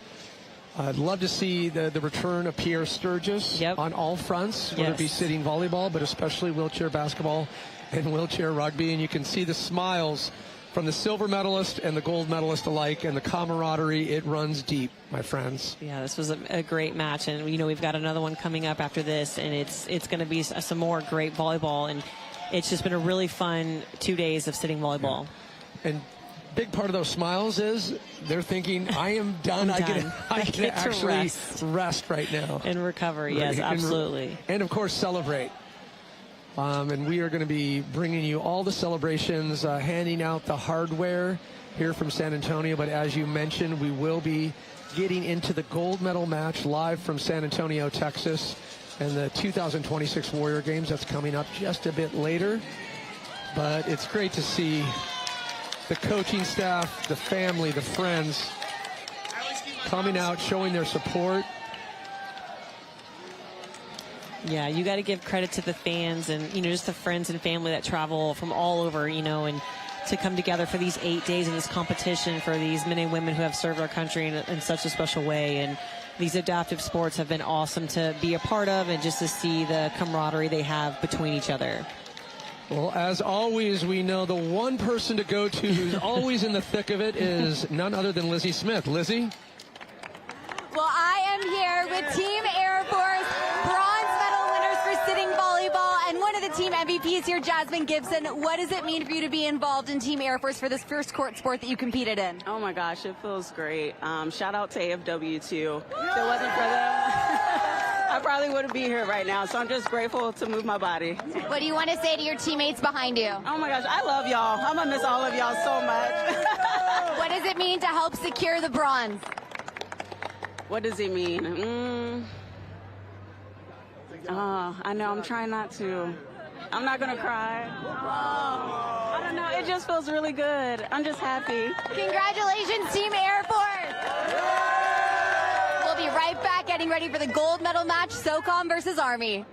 I'd love to see the return of Pierre Sturgis on all fronts, whether it be sitting volleyball, but especially wheelchair basketball and wheelchair rugby. And you can see the smiles from the silver medalist and the gold medalist alike, and the camaraderie. It runs deep, my friends. Yeah, this was a great match, and we've got another one coming up after this, and it's going to be some more great volleyball, and it's just been a really fun 2 days of sitting volleyball. Yeah. And big part of those smiles is they're thinking, I am done. I can actually rest right now. And recover, yes, absolutely. And of course, celebrate. And we are going to be bringing you all the celebrations, handing out the hardware here from San Antonio. But as you mentioned, we will be getting into the gold medal match live from San Antonio, Texas, and the 2026 Warrior Games. That's coming up just a bit later. But it's great to see the coaching staff, the family, the friends coming out, showing their support. Yeah, you got to give credit to the fans and, just the friends and family that travel from all over, and to come together for these 8 days in this competition for these men and women who have served our country in such a special way. And these adaptive sports have been awesome to be a part of, and just to see the camaraderie they have between each other. Well, as always, we know the one person to go to who's always in the thick of it is none other than Lizzie Smith. Lizzie? Well, I am here with Team Air Force, bronze medal winners for sitting volleyball, and one of the team MVPs here, Jasmine Gibson. What does it mean for you to be involved in Team Air Force for this first court sport that you competed in? Oh my gosh, it feels great. Shout out to AFW too. If it wasn't for them, I probably wouldn't be here right now, so I'm just grateful to move my body. What do you want to say to your teammates behind you? Oh my gosh, I love y'all. I'm gonna miss all of y'all so much. What does it mean to help secure the bronze? What does it mean? I know, I'm trying not to. I'm not gonna cry. I don't know, it just feels really good. I'm just happy. Congratulations, Team Air Force! We'll be right back, getting ready for the gold medal match, SOCOM versus Army.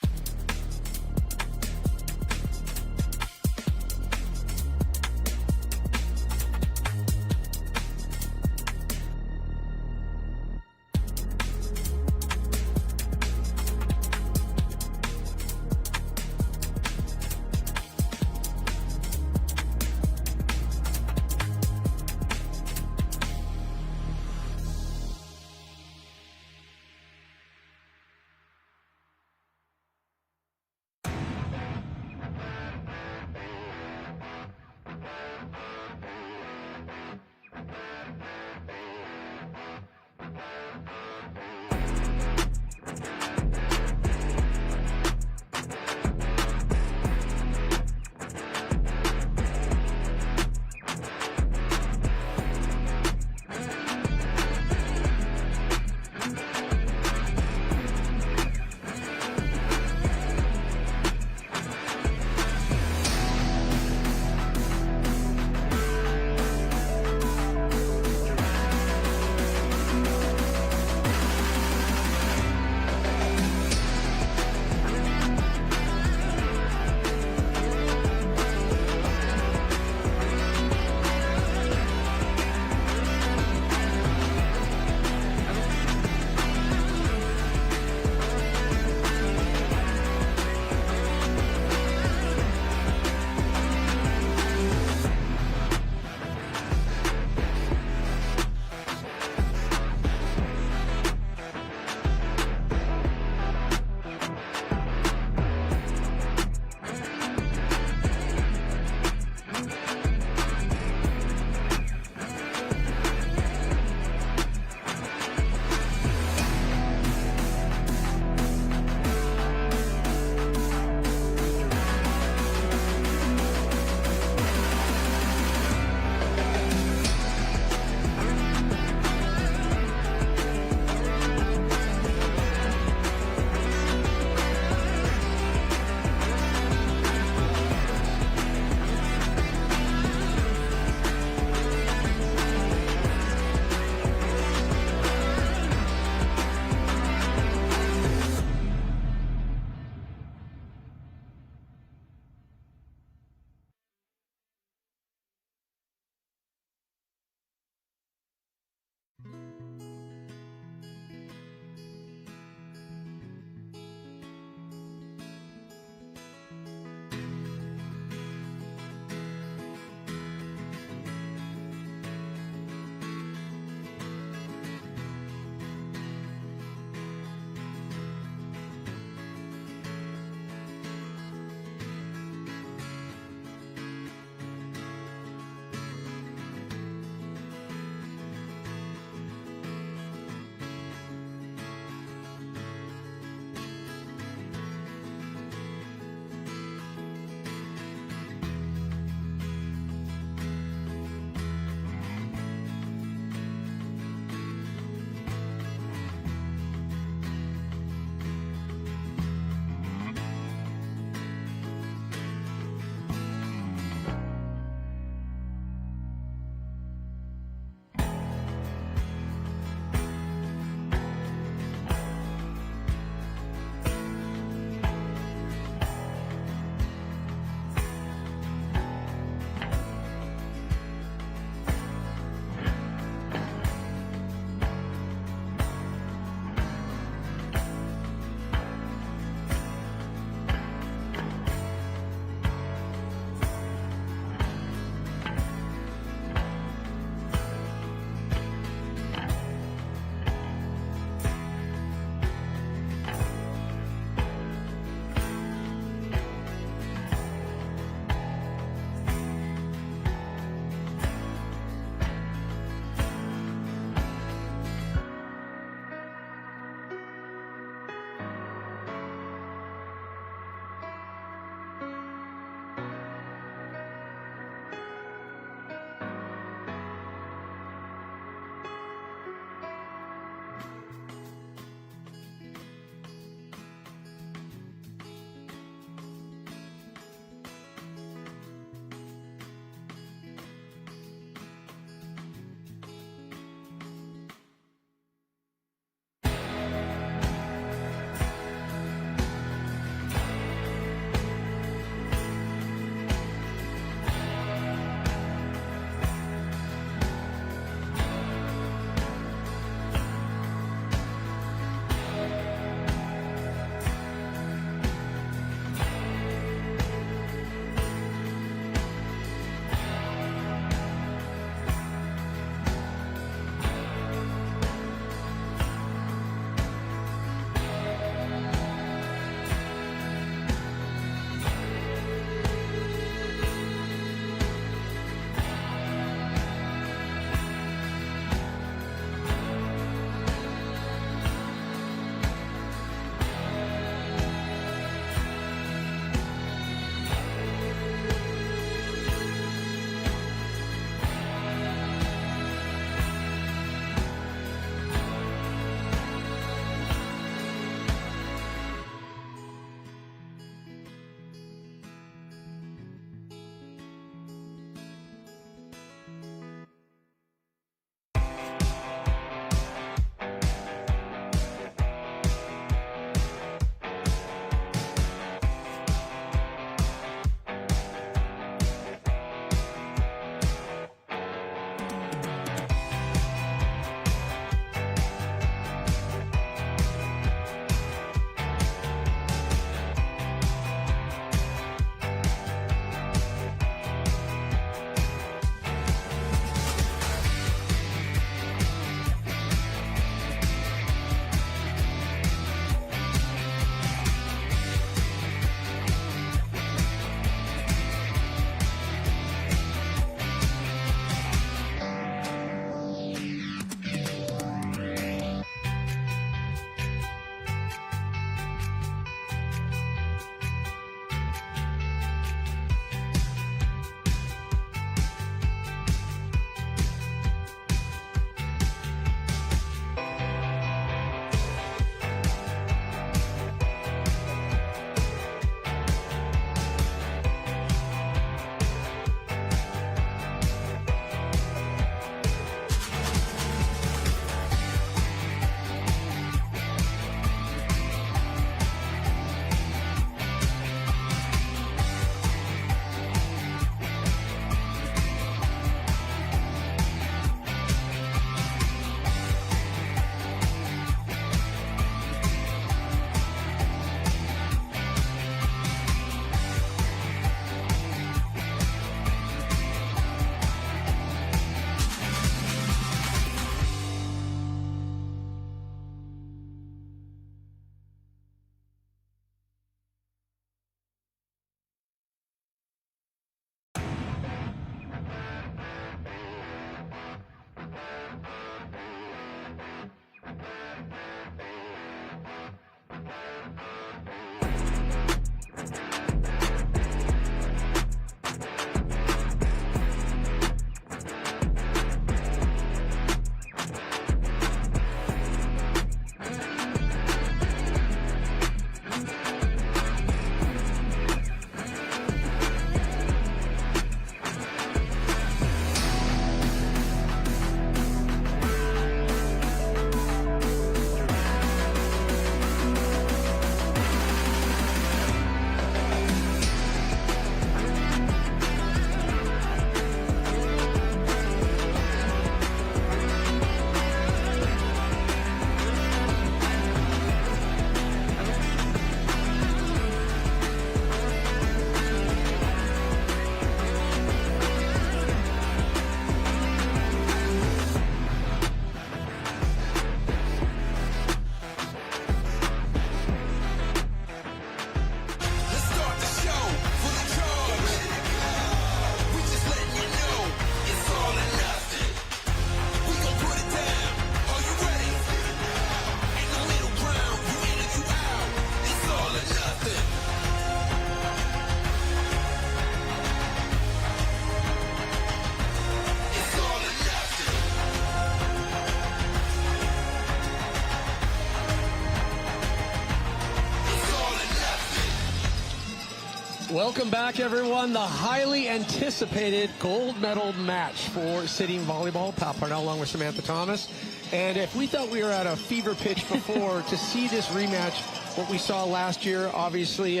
Welcome back, everyone. The highly anticipated gold medal match for sitting volleyball. Pat Parnell along with Samantha Thomas. And if we thought we were at a fever pitch before, to see this rematch, what we saw last year, obviously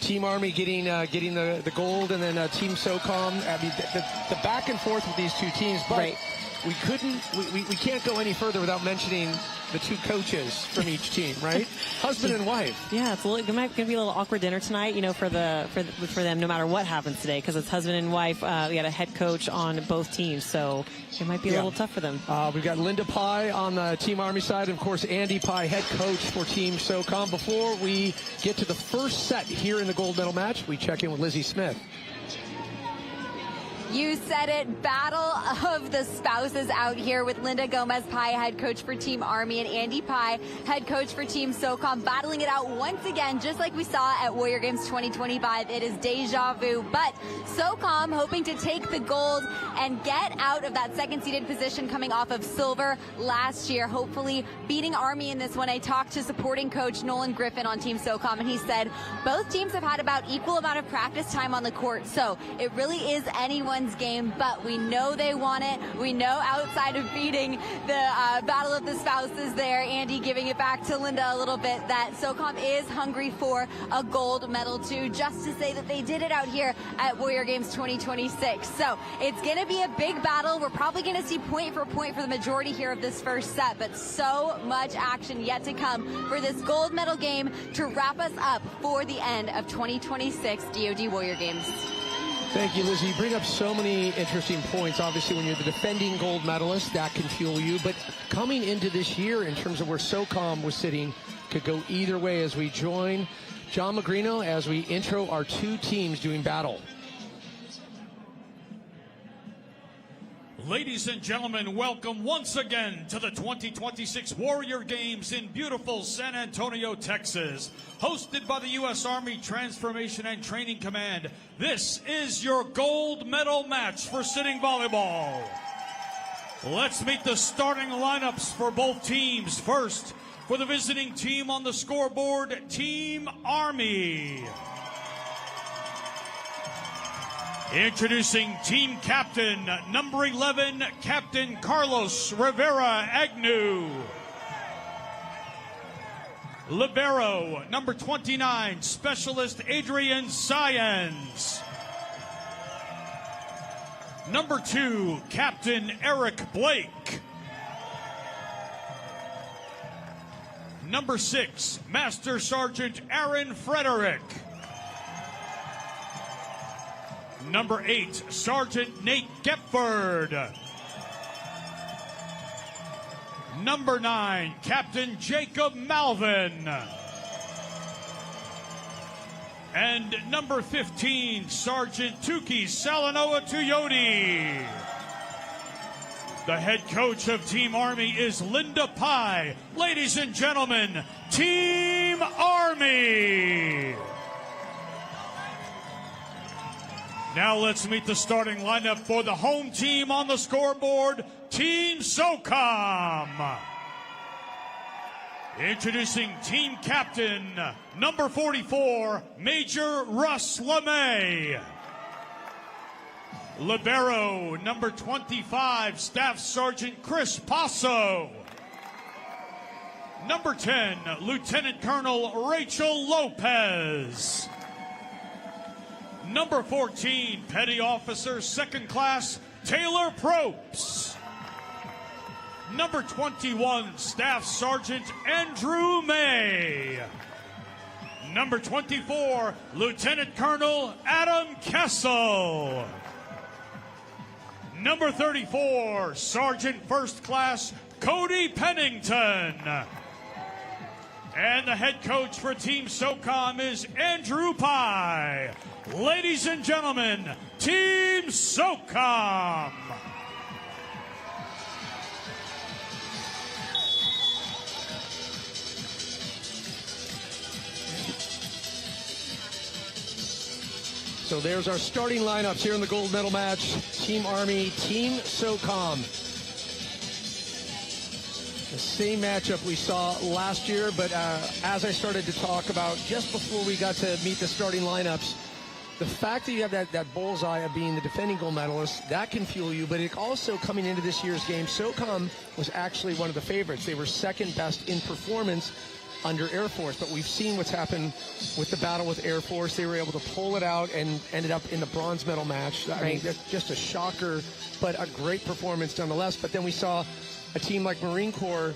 Team Army getting the gold, and then Team SOCOM. I mean, the back and forth with these two teams. But Right. we can't go any further without mentioning the two coaches from each team, right? Husband and wife. Yeah, it's going to be a little awkward dinner tonight, for them, no matter what happens today, because it's husband and wife. We got a head coach on both teams, so it might be a little tough for them. We've got Linda Pye on the Team Army side, and of course Andy Pye, head coach for Team SOCOM. Before we get to the first set here in the gold medal match, we check in with Lizzie Smith. You said it, battle of the spouses out here with Linda Gomez-Pye, head coach for Team Army, and Andy Pye, head coach for Team SOCOM, battling it out once again, just like we saw at Warrior Games 2025. It is deja vu, but SOCOM hoping to take the gold and get out of that second-seeded position coming off of silver last year, hopefully beating Army in this one. I talked to supporting coach Nolan Griffin on Team SOCOM, and he said both teams have had about equal amount of practice time on the court, so it really is anyone's game, but we know they want it. We know outside of beating the battle of the spouses there, Andy giving it back to Linda a little bit, that SOCOM is hungry for a gold medal too, just to say that they did it out here at Warrior Games 2026. So it's going to be a big battle. We're probably going to see point for point for the majority here of this first set, but so much action yet to come for this gold medal game to wrap us up for the end of 2026 DoD Warrior Games. Thank you, Lizzie. You bring up so many interesting points. Obviously, when you're the defending gold medalist, that can fuel you. But coming into this year, in terms of where SOCOM was sitting, could go either way as we join John Magrino as we intro our two teams doing battle. Ladies and gentlemen, welcome once again to the 2026 Warrior Games in beautiful San Antonio, Texas. Hosted by the U.S. Army Transformation and Training Command, this is your gold medal match for sitting volleyball. Let's meet the starting lineups for both teams. First, for the visiting team on the scoreboard, Team Army. Introducing team captain, number 11, Captain Carlos Rivera Agnew. Libero, number 29, Specialist Adrian Sayans. Number 2, Captain Eric Blake. Number 6, Master Sergeant Aaron Frederick. Number 8, Sergeant Nate Gepford. Number 9, Captain Jacob Malvin. And number 15, Sergeant Tuki Salanoa Tuyoti. The head coach of Team Army is Linda Pye. Ladies and gentlemen, Team Army. Now let's meet the starting lineup for the home team on the scoreboard, Team SOCOM. Introducing team captain, number 44, Major Russ LeMay. Libero, number 25, Staff Sergeant Chris Passo. Number 10, Lieutenant Colonel Rachel Lopez. Number 14, Petty Officer 2nd Class Taylor Probst. Number 21, Staff Sergeant Andrew May. Number 24, Lieutenant Colonel Adam Kessel. Number 34, Sergeant 1st Class Cody Pennington. And the head coach for Team SOCOM is Andrew Pye. Ladies and gentlemen, Team SOCOM. So there's our starting lineups here in the gold medal match. Team Army, Team SOCOM. The same matchup we saw last year, but as I started to talk about just before we got to meet the starting lineups, the fact that you have that bullseye of being the defending gold medalist, that can fuel you. But it also, coming into this year's game, SOCOM was actually one of the favorites. They were second best in performance under Air Force, but we've seen what's happened with the battle with Air Force. They were able to pull it out and ended up in the bronze medal match. I mean, that's just a shocker, but a great performance nonetheless. But then we saw a team like Marine Corps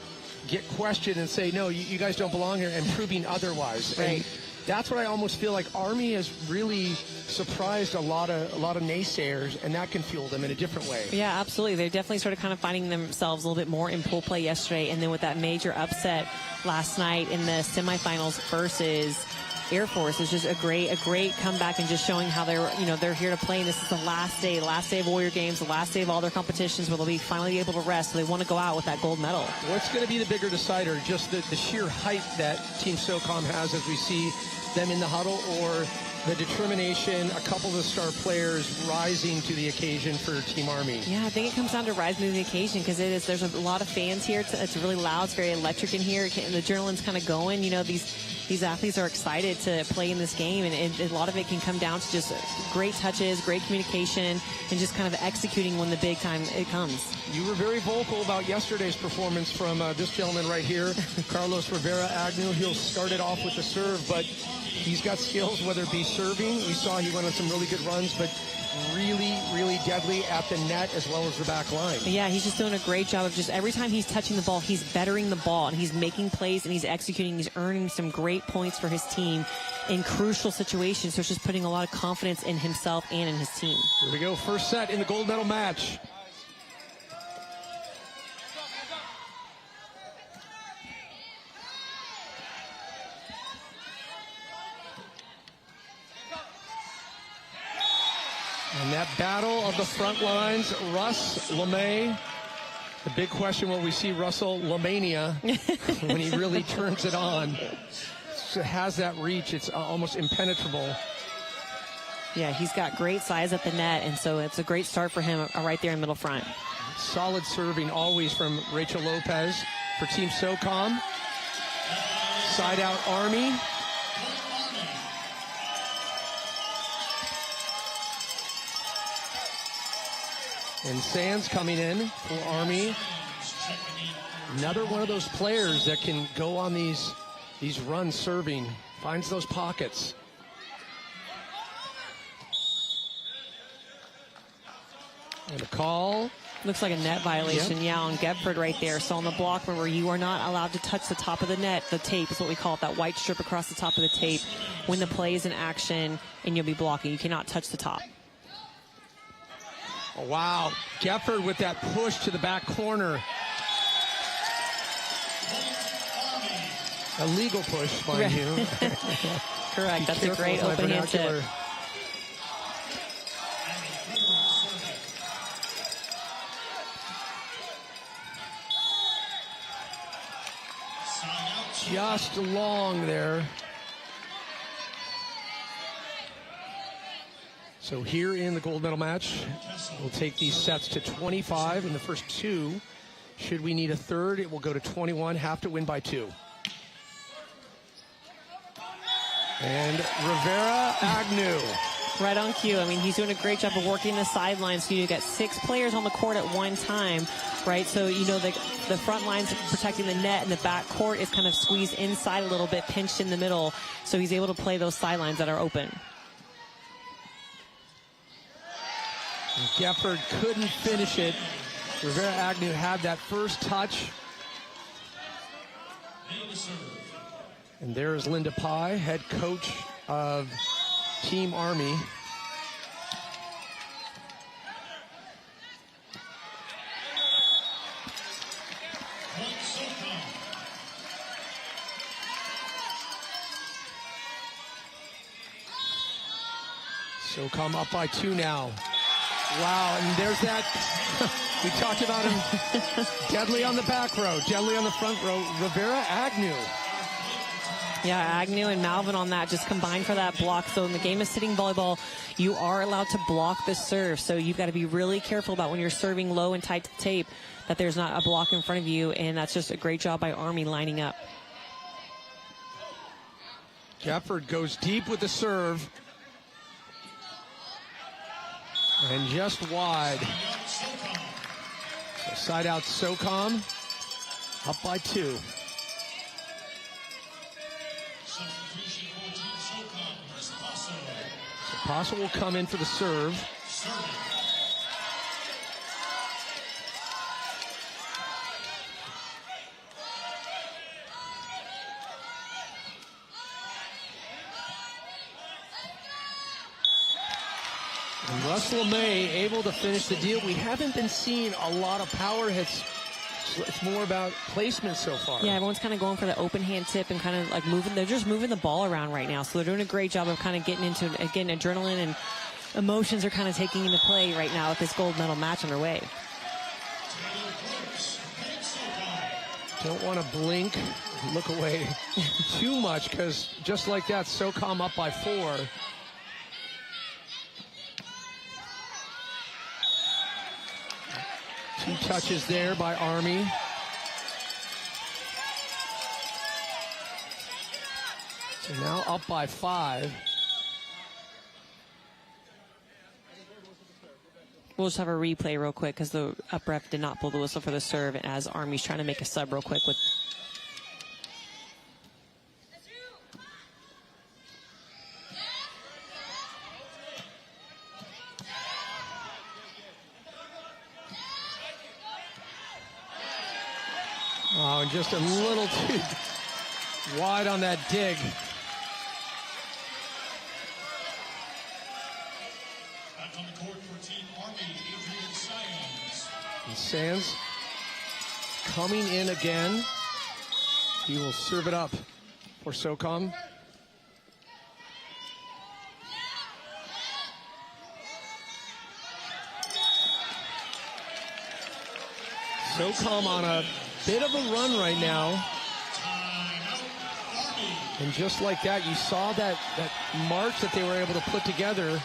get questioned and say, no, you guys don't belong here, and proving otherwise. Right. And that's what I almost feel like Army has really surprised a lot of naysayers, and that can fuel them in a different way. Yeah, absolutely. They definitely started kind of finding themselves a little bit more in pool play yesterday, and then with that major upset last night in the semifinals versus Air Force, is just a great comeback, and just showing how they're here to play. And this is the last day of Warrior Games, the last day of all their competitions, where they'll be finally able to rest. So they want to go out with that gold medal. What's going to be the bigger decider? Just the sheer height that Team SOCOM has as we see them in the huddle, or the determination, a couple of the star players rising to the occasion for Team Army? Yeah, I think it comes down to rising to the occasion, because there's a lot of fans here. It's really loud. It's very electric in here. The adrenaline's kind of going. These athletes are excited to play in this game, and a lot of it can come down to just great touches, great communication, and just kind of executing when the big time it comes. You were very vocal about yesterday's performance from this gentleman right here, Carlos Rivera Agnew. He'll start it off with the serve, but he's got skills, whether it be serving. We saw he went on some really good runs, but really deadly at the net as well as the back line. Yeah, he's just doing a great job of just every time he's touching the ball, he's bettering the ball, and he's making plays, and he's executing. He's earning some great points for his team in crucial situations. So it's just putting a lot of confidence in himself and in his team. Here we go, first set in the gold medal match. And that battle of the front lines, Russ LeMay. The big question, will we see Russell LeMania when he really turns it on? It has that reach. It's almost impenetrable. Yeah, he's got great size at the net, and so it's a great start for him right there in middle front. Solid serving always from Rachel Lopez for Team SOCOM. Side out Army. And Sands coming in for Army. Another one of those players that can go on these runs serving. Finds those pockets. And a call. Looks like a net violation, Yep. yeah, on Gebford right there. So on the block, remember, you are not allowed to touch the top of the net. The tape is what we call it, that white strip across the top of the tape when the play is in action and you'll be blocking. You cannot touch the top. Oh, wow. Gebford with that push to the back corner. A legal push, mind you. Correct. That's a Careful great with my open hand tip. vernacular. Just long there. So here in the gold medal match, we'll take these sets to 25 in the first two. Should we need a third, it will go to 21, have to win by 2. And Rivera Agnew. Right on cue. I mean, he's doing a great job of working the sidelines. So you get 6 players on the court at one time, right? So, the front line's protecting the net, and the back court is kind of squeezed inside a little bit, pinched in the middle. So he's able to play those sidelines that are open. Gebford couldn't finish it. Rivera Agnew had that first touch. And there's Linda Pye, head coach of Team Army. SOCOM up by 2 now. Wow, and there's that. We talked about him deadly on the back row, deadly on the front row. Rivera Agnew. Yeah, Agnew and Malvin on that just combined for that block. So in the game of sitting volleyball, you are allowed to block the serve. So you've got to be really careful about when you're serving low and tight to the tape that there's not a block in front of you. And that's just a great job by Army lining up. Gebford goes deep with the serve. And just wide. So side out SOCOM, up by 2. So Paso will come in for the serve. And Russell May able to finish the deal. We haven't been seeing a lot of power hits. It's more about placement so far. Yeah, everyone's kind of going for the open hand tip and kind of like moving. They're just moving the ball around right now. So they're doing a great job of kind of getting into, again, adrenaline and emotions are kind of taking into play right now with this gold medal match underway. Don't want to blink, look away too much, because just like that, SOCOM up by 4. Two touches there by Army. So now up by 5. We'll just have a replay real quick because the up ref did not blow the whistle for the serve as Army's trying to make a sub real quick with. Oh, and just a little too wide on that dig. Back on the court for Team Army, Adrian Sands. And Sands coming in again. He will serve it up for SOCOM. SOCOM on a bit of a run right now. And just like that, you saw that march that they were able to put together.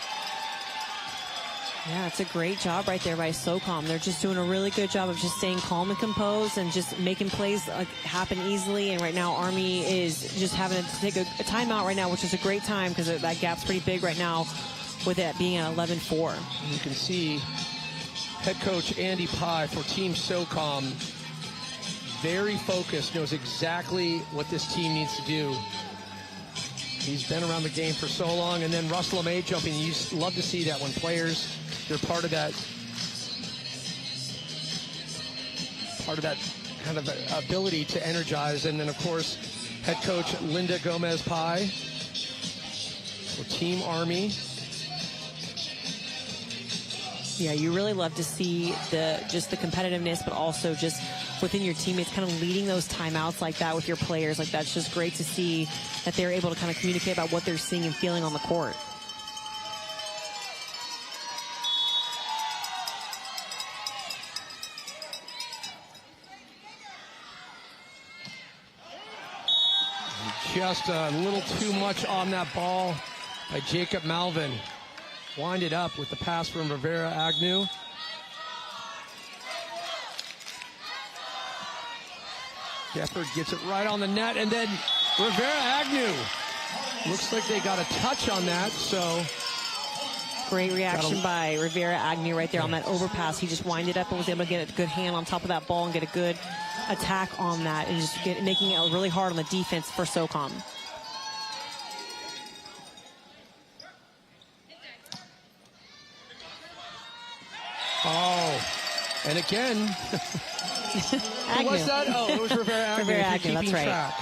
Yeah, it's a great job right there by SOCOM. They're just doing a really good job of just staying calm and composed and just making plays happen easily. And right now, Army is just having to take a timeout right now, which is a great time because that gap's pretty big right now with it being at 11-4. You can see head coach Andy Pye for Team SOCOM, very focused, knows exactly what this team needs to do. He's been around the game for so long. And then Russell May jumping. You love to see that when players, they're part of that kind of ability to energize. And then, of course, head coach Linda Gomez-Pye for Team Army. Yeah, you really love to see the competitiveness, but also just within your teammates kind of leading those timeouts like that with your players. Like, that's just great to see that they're able to kind of communicate about what they're seeing and feeling on the court. Just a little too much on that ball by Jacob Malvin. Wind it up with the pass from Rivera Agnew. Gefford gets it right on the net, and then Rivera Agnew. Looks like they got a touch on that, so. Great reaction by Rivera Agnew right there on that overpass. He just winded up and was able to get a good hand on top of that ball and get a good attack on that and just making it really hard on the defense for SOCOM. Oh, and again, who was that? Oh, it was Rivera Agnew. Rivera Agnew, that's right. Track.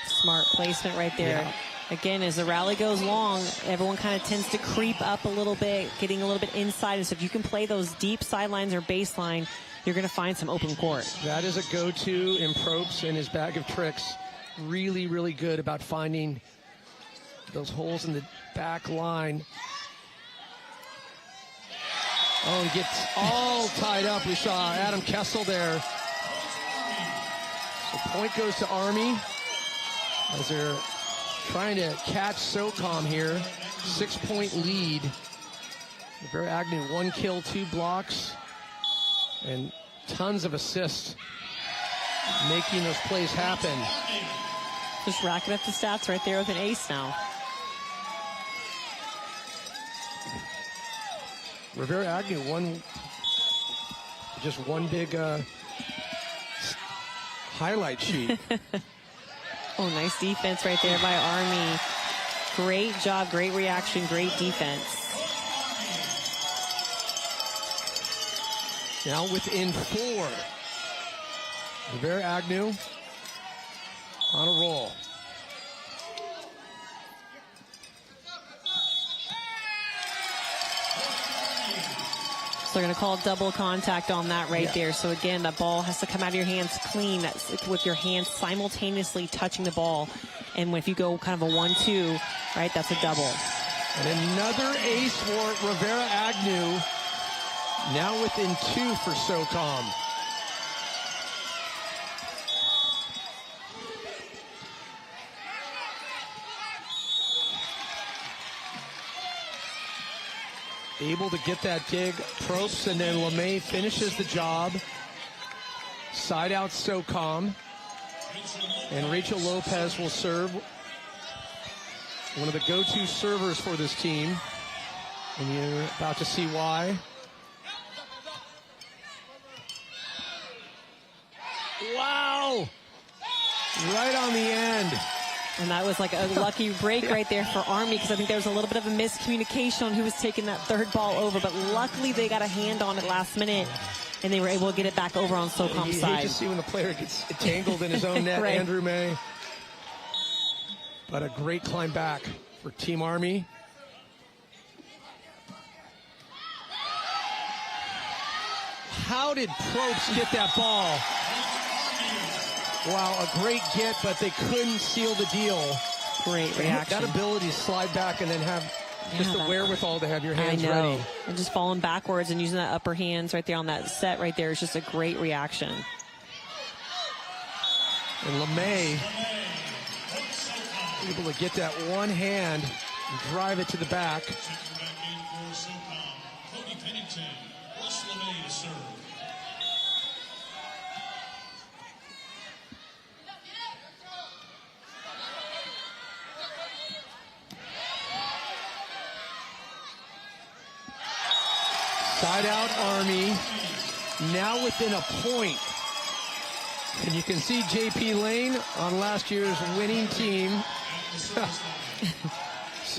Smart placement right there. Yeah. Again, as the rally goes long, everyone kind of tends to creep up a little bit, getting a little bit inside. And so if you can play those deep sidelines or baseline, you're going to find some open court. That is a go-to in Probst and his bag of tricks. Really, really good about finding those holes in the back line. Oh, and gets all tied up. We saw Adam Kessel there. So point goes to Army as they're trying to catch SOCOM here. 6-point lead. Rivera Agnew, 1 kill, 2 blocks. And tons of assists, making those plays happen. Just racking up the stats right there with an ace now. Rivera Agnew just one big highlight sheet. Oh, nice defense right there by Army. Great job, great reaction, great defense. Now within 4. Rivera Agnew on a roll. So they're going to call double contact on that right there. So again, that ball has to come out of your hands clean. That's with your hands simultaneously touching the ball. And if you go kind of a 1-2, right, that's a double. And another ace for Rivera Agnew. Now within 2 for SOCOM. Able to get that dig, Probst, and then LeMay finishes the job. Side out SOCOM. And Rachel Lopez will serve. One of the go-to servers for this team. And you're about to see why. Wow! Right on the end. And that was like a lucky break right there for Army, because I think there was a little bit of a miscommunication on who was taking that third ball over. But luckily they got a hand on it last minute, and they were able to get it back over on SOCOM's side. You hate to see when the player gets tangled in his own net, right. Andrew May. But a great climb back for Team Army. How did Probst get that ball? Wow, a great get, but they couldn't seal the deal. Great reaction. That ability to slide back and then have just the wherewithal to have your hands ready. And just falling backwards and using that upper hands right there on that set right there is just a great reaction. And LeMay able to get that one hand and drive it to the back. Side out Army, now within a point. And you can see JP Lane on last year's winning team.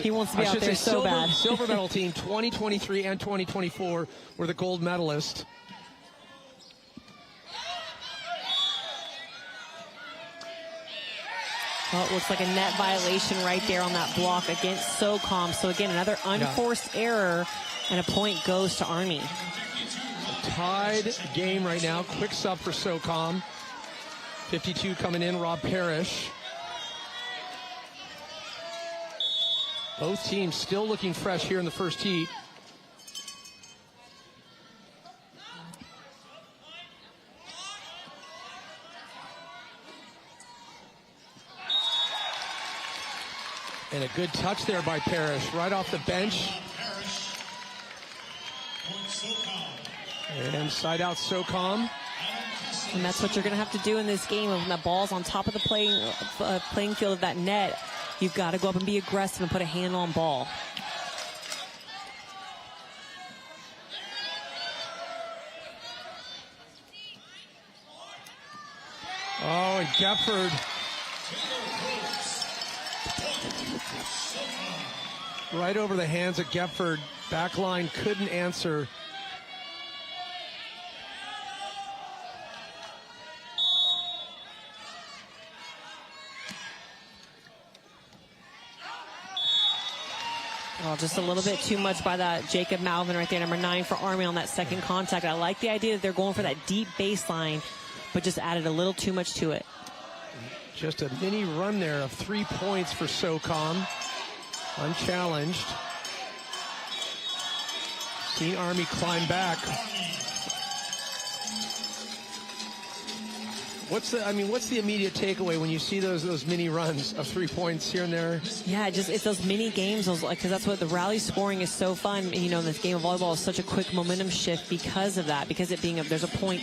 He wants to be out there so bad. Silver medal team 2023 and 2024 were the gold medalists. Well, it looks like a net violation right there on that block against SOCOM. So again, another unforced error, and a point goes to Army. Tied game right now. Quick sub for SOCOM. 52 coming in, Rob Parrish. Both teams still looking fresh here in the first heat. And a good touch there by Parrish, right off the bench. And side out SOCOM. And that's what you're going to have to do in this game. When the ball's on top of the playing field of that net, you've got to go up and be aggressive and put a handle on ball. Oh, and Gefford. Right over the hands of Gefford. Backline couldn't answer. Well, just a little bit too much by that Jacob Malvin right there, number 9 for Army on that second contact. I like the idea that they're going for that deep baseline, but just added a little too much to it. Just a mini run there of 3 points for SOCOM. Unchallenged. Seen Army climb back. What's the immediate takeaway when you see those mini runs of 3 points here and there? Yeah, it's those mini games, because that's what the rally scoring is so fun. You know, this game of volleyball is such a quick momentum shift because of that, because it being there's a point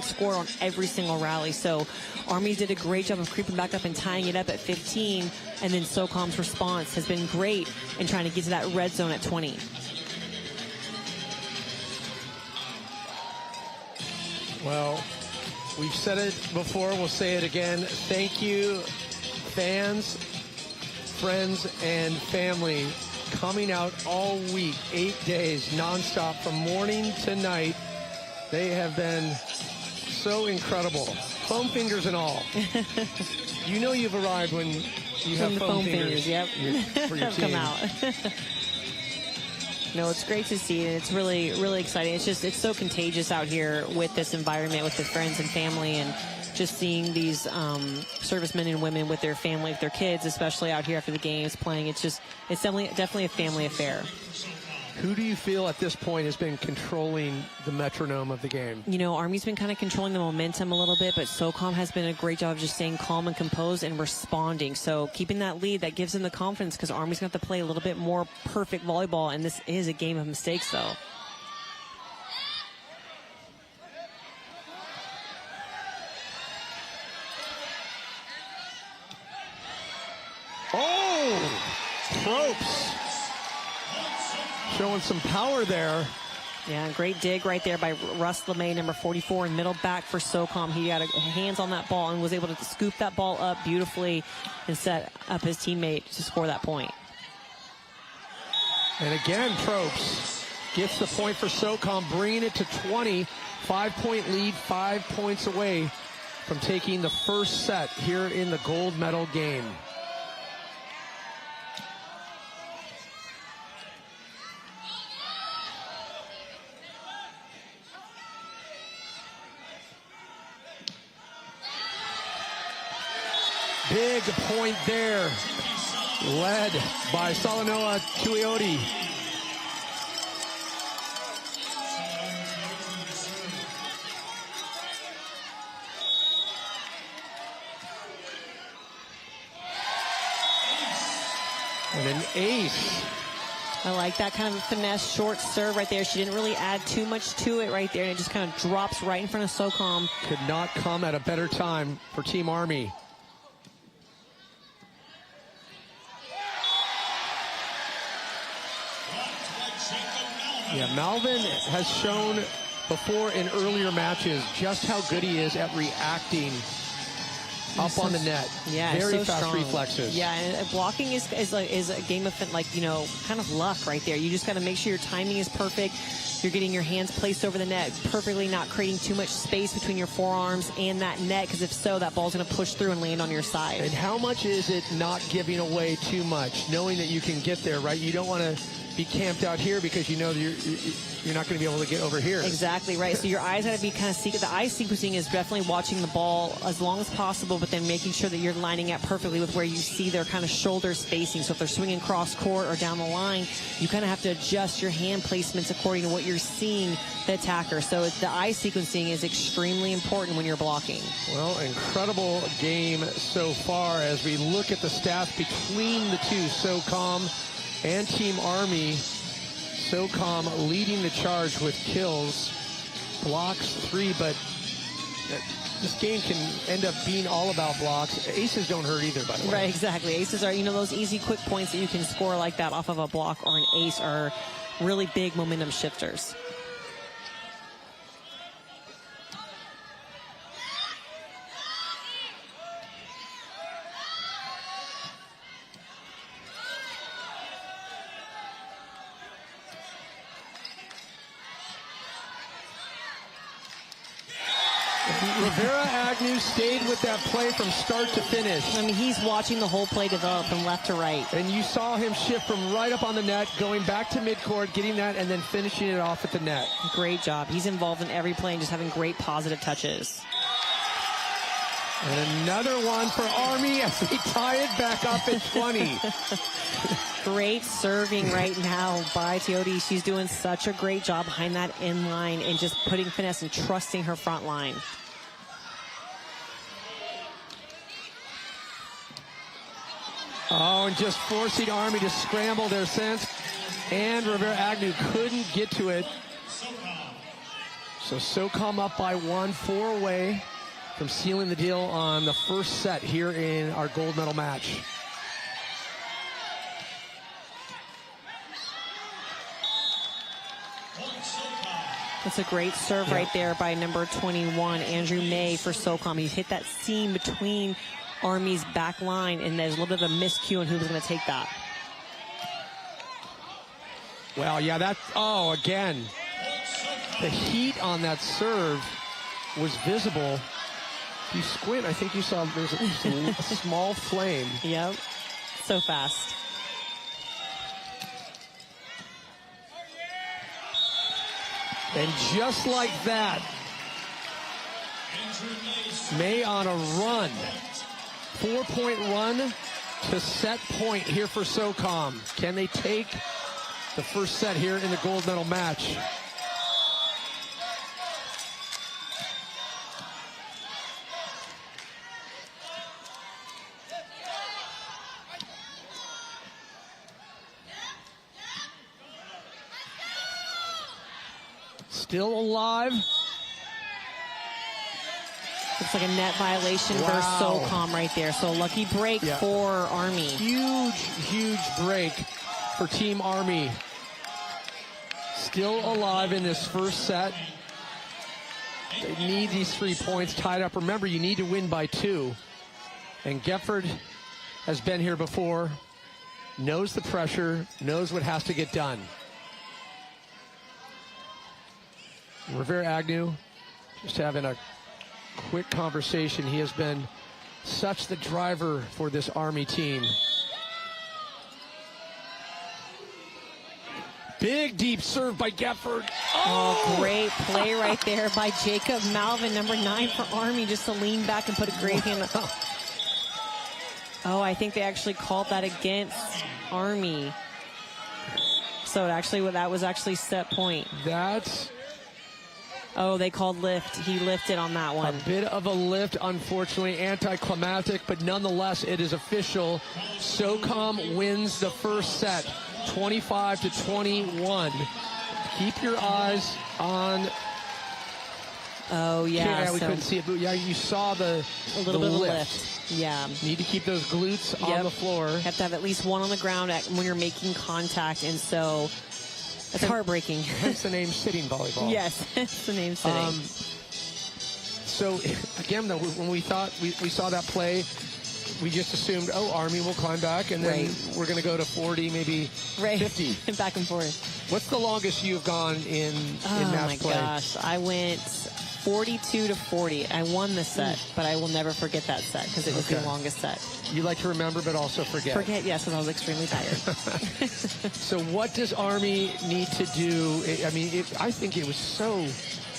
scored on every single rally. So Army did a great job of creeping back up and tying it up at 15, and then SOCOM's response has been great in trying to get to that red zone at 20. Well, we've said it before, we'll say it again. Thank you, fans, friends, and family, coming out all week, 8 days, nonstop from morning to night. They have been so incredible. Foam fingers and all. You know you've arrived when you have foam fingers. Yep. For your team. Come out. No, it's great to see, and it's really, really exciting. It's so contagious out here with this environment, with the friends and family, and just seeing these servicemen and women with their family, with their kids, especially out here after the games playing. It's definitely a family affair. Who do you feel at this point has been controlling the metronome of the game? You know, Army's been kind of controlling the momentum a little bit, but SOCOM has been a great job of just staying calm and composed and responding. So keeping that lead, that gives them the confidence, because Army's going to have to play a little bit more perfect volleyball, and this is a game of mistakes, though. Oh! Probst showing some power there. Yeah, great dig right there by Russ LeMay, number 44, in middle back for SOCOM. He got hands on that ball and was able to scoop that ball up beautifully and set up his teammate to score that point. And again, Probst gets the point for SOCOM, bringing it to 20. 5-point lead, 5 points away from taking the first set here in the gold medal game. Big point there, led by Salanoa Tuioti. And an ace. I like that kind of finesse short serve right there. She didn't really add too much to it right there, and it just kind of drops right in front of SOCOM. Could not come at a better time for Team Army. Yeah, Malvin has shown before in earlier matches just how good he is at reacting up on the net. Yeah, very so fast strong. Reflexes. Yeah, and blocking is a game of, like, you know, kind of luck right there. You just got to make sure your timing is perfect. You're getting your hands placed over the net perfectly, not creating too much space between your forearms and that net, because if so, that ball's going to push through and land on your side. And how much is it not giving away too much, knowing that you can get there, right? You don't want to be camped out here because you know you're not going to be able to get over here. Exactly right. So your eyes got to be kind of the eye sequencing is definitely watching the ball as long as possible, but then making sure that you're lining up perfectly with where you see their kind of shoulder spacing. So if they're swinging cross court or down the line, you kind of have to adjust your hand placements according to what you're seeing the attacker. So the eye sequencing is extremely important when you're blocking. Well, incredible game so far as we look at the stats between the two, SOCOM and Team Army. SOCOM leading the charge with kills, blocks 3, but this game can end up being all about blocks. Aces don't hurt either, by the way. Right, exactly. Aces are, you know, those easy, quick points that you can score like that off of a block or an ace are really big momentum shifters. Rivera Agnew stayed with that play from start to finish. I mean, he's watching the whole play develop from left to right. And you saw him shift from right up on the net, going back to midcourt, getting that, and then finishing it off at the net. Great job. He's involved in every play and just having great positive touches. And another one for Army as they tie it back up at 20. Great serving right now by Tuioti. She's doing such a great job behind that in line and just putting finesse and trusting her front line. and just forcing Army to scramble their sense. And Rivera-Agnew couldn't get to it. So SOCOM up by 1, 4 away from sealing the deal on the first set here in our gold medal match. That's a great serve right there by number 21, Andrew May for SOCOM. He hit that seam between Army's back line, and there's a little bit of a miscue on who was going to take that. Well, yeah, again, the heat on that serve was visible. If you squint, I think you saw there's a small flame. Yep, so fast. And just like that, May on a run. 4-point run to set point here for SOCOM. Can they take the first set here in the gold medal match? Still alive. Looks like a net violation versus SOCOM right there. So a lucky break for Army. Huge break for Team Army. Still alive in this first set. They need these 3 points tied up. Remember, you need to win by 2. And Gefford has been here before, knows the pressure, knows what has to get done. Rivera-Agnew just having a quick conversation. He has been such the driver for this Army team. Big deep serve by Gefford. Oh, great play right there by Jacob Malvin, number 9 for Army, just to lean back and put a great hand. Oh, I think they actually called that against Army. So that was actually set point. Oh, they called lift. He lifted on that one. A bit of a lift, unfortunately, anticlimactic, but nonetheless, it is official. SOCOM wins the first set, 25-21. Keep your eyes on. Oh, yeah. Yeah, we couldn't see it, but yeah, you saw a little bit of a lift. Yeah. Need to keep those glutes on the floor. Have to have at least one on the ground when you're making contact, and so it's heartbreaking. Hence the name sitting volleyball. Yes, it's the name sitting. So, again, though, when we thought we saw that play, we just assumed, Army will climb back, and then we're going to go to 40, maybe 50. And back and forth. What's the longest you've gone in match play? Oh, my gosh. I went 42-40. I won the set, but I will never forget that set because it was the longest set. You like to remember, but also forget. Forget, yes, because I was extremely tired. So what does Army need to do? I mean, I think it was so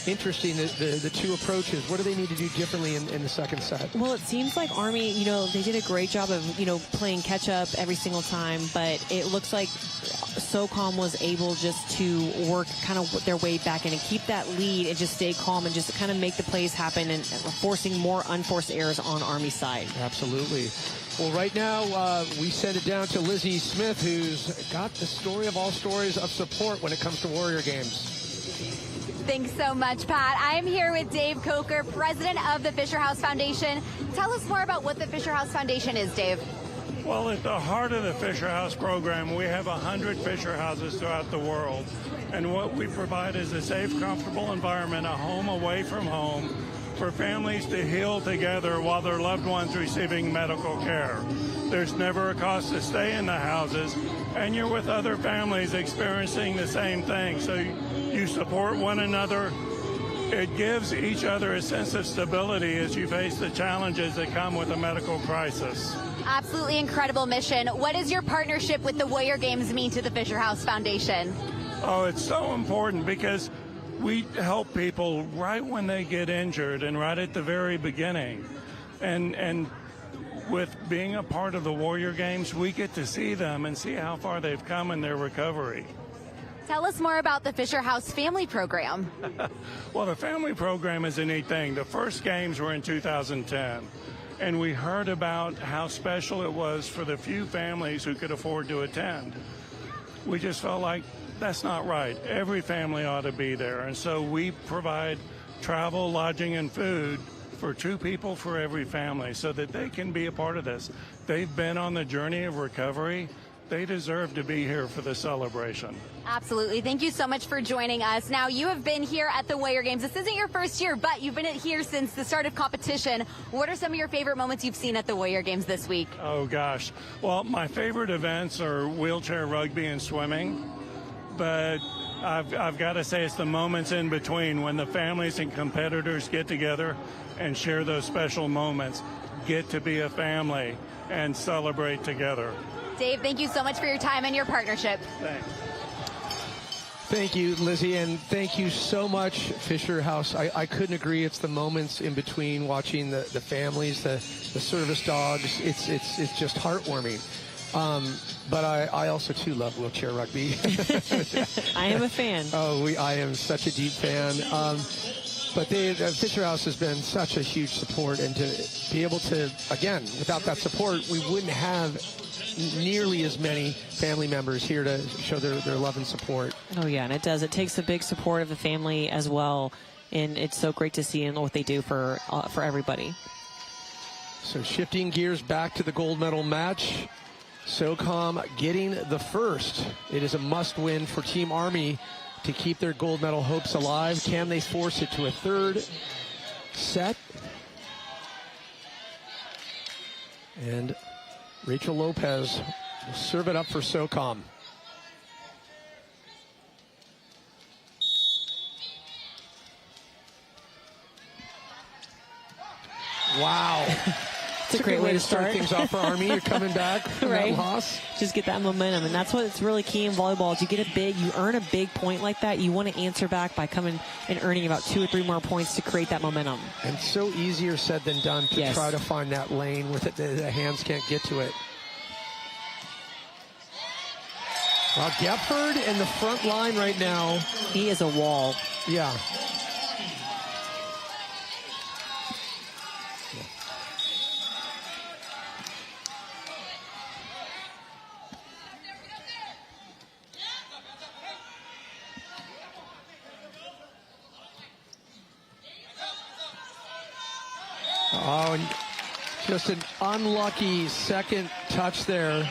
interesting, the two approaches. What do they need to do differently in the second set? Well, it seems like Army, they did a great job of, playing catch up every single time, but it looks like SOCOM was able just to work kind of their way back in and keep that lead and just stay calm and just kind of make the plays happen and forcing more unforced errors on Army's side. Absolutely. Well, right now, we send it down to Lizzie Smith, who's got the story of all stories of support when it comes to Warrior games. Thanks so much, Pat. I am here with Dave Coker, president of the Fisher House Foundation. Tell us more about what the Fisher House Foundation is, Dave. Well, at the heart of the Fisher House program, we have 100 Fisher Houses throughout the world. And what we provide is a safe, comfortable environment, a home away from home, for families to heal together while their loved ones receiving medical care. There's never a cost to stay in the houses, and you're with other families experiencing the same thing. So you support one another. It gives each other a sense of stability as you face the challenges that come with a medical crisis. Absolutely incredible mission. What does your partnership with the Warrior Games mean to the Fisher House Foundation? Oh, it's so important because we help people right when they get injured and right at the very beginning. And with being a part of the Warrior Games, we get to see them and see how far they've come in their recovery. Tell us more about the Fisher House Family Program. Well, the family program is a neat thing. The first games were in 2010. and we heard about how special it was for the few families who could afford to attend. We just felt like that's not right. Every family ought to be there. And so we provide travel, lodging, and food for 2 people for every family so that they can be a part of this. They've been on the journey of recovery. They deserve to be here for the celebration. Absolutely. Thank you so much for joining us. Now, you have been here at the Warrior Games. This isn't your first year, but you've been here since the start of competition. What are some of your favorite moments you've seen at the Warrior Games this week? Oh, gosh. Well, my favorite events are wheelchair rugby and swimming, but I've got to say it's the moments in between when the families and competitors get together and share those special moments, get to be a family and celebrate together. Dave, thank you so much for your time and your partnership. Thanks. Thank you, Lizzie, and thank you so much, Fisher House. I couldn't agree. It's the moments in between watching the families, the service dogs. It's just heartwarming. But I also, too, love wheelchair rugby. I am a fan. I am such a deep fan. But Fisher House has been such a huge support, and to be able to, again, without that support, we wouldn't have nearly as many family members here to show their love and support. Oh, yeah, and it does. It takes a big support of the family as well, and it's so great to see and what they do for everybody. So shifting gears back to the gold medal match, SOCOM getting the first. It is a must-win for Team Army to keep their gold medal hopes alive. Can they force it to a third set? And Rachel Lopez will serve it up for SOCOM. Wow. It's a great way to start things off for Army. You're coming back from right. that loss. Just get that momentum, and that's what's really key in volleyball. Is you earn a big point like that, you want to answer back by coming and earning about 2 or 3 more points to create that momentum. And so easier said than done to try to find that lane with it. The hands can't get to it. Well, Gepford in the front line right now. He is a wall. Yeah. Oh, and just an unlucky second touch there.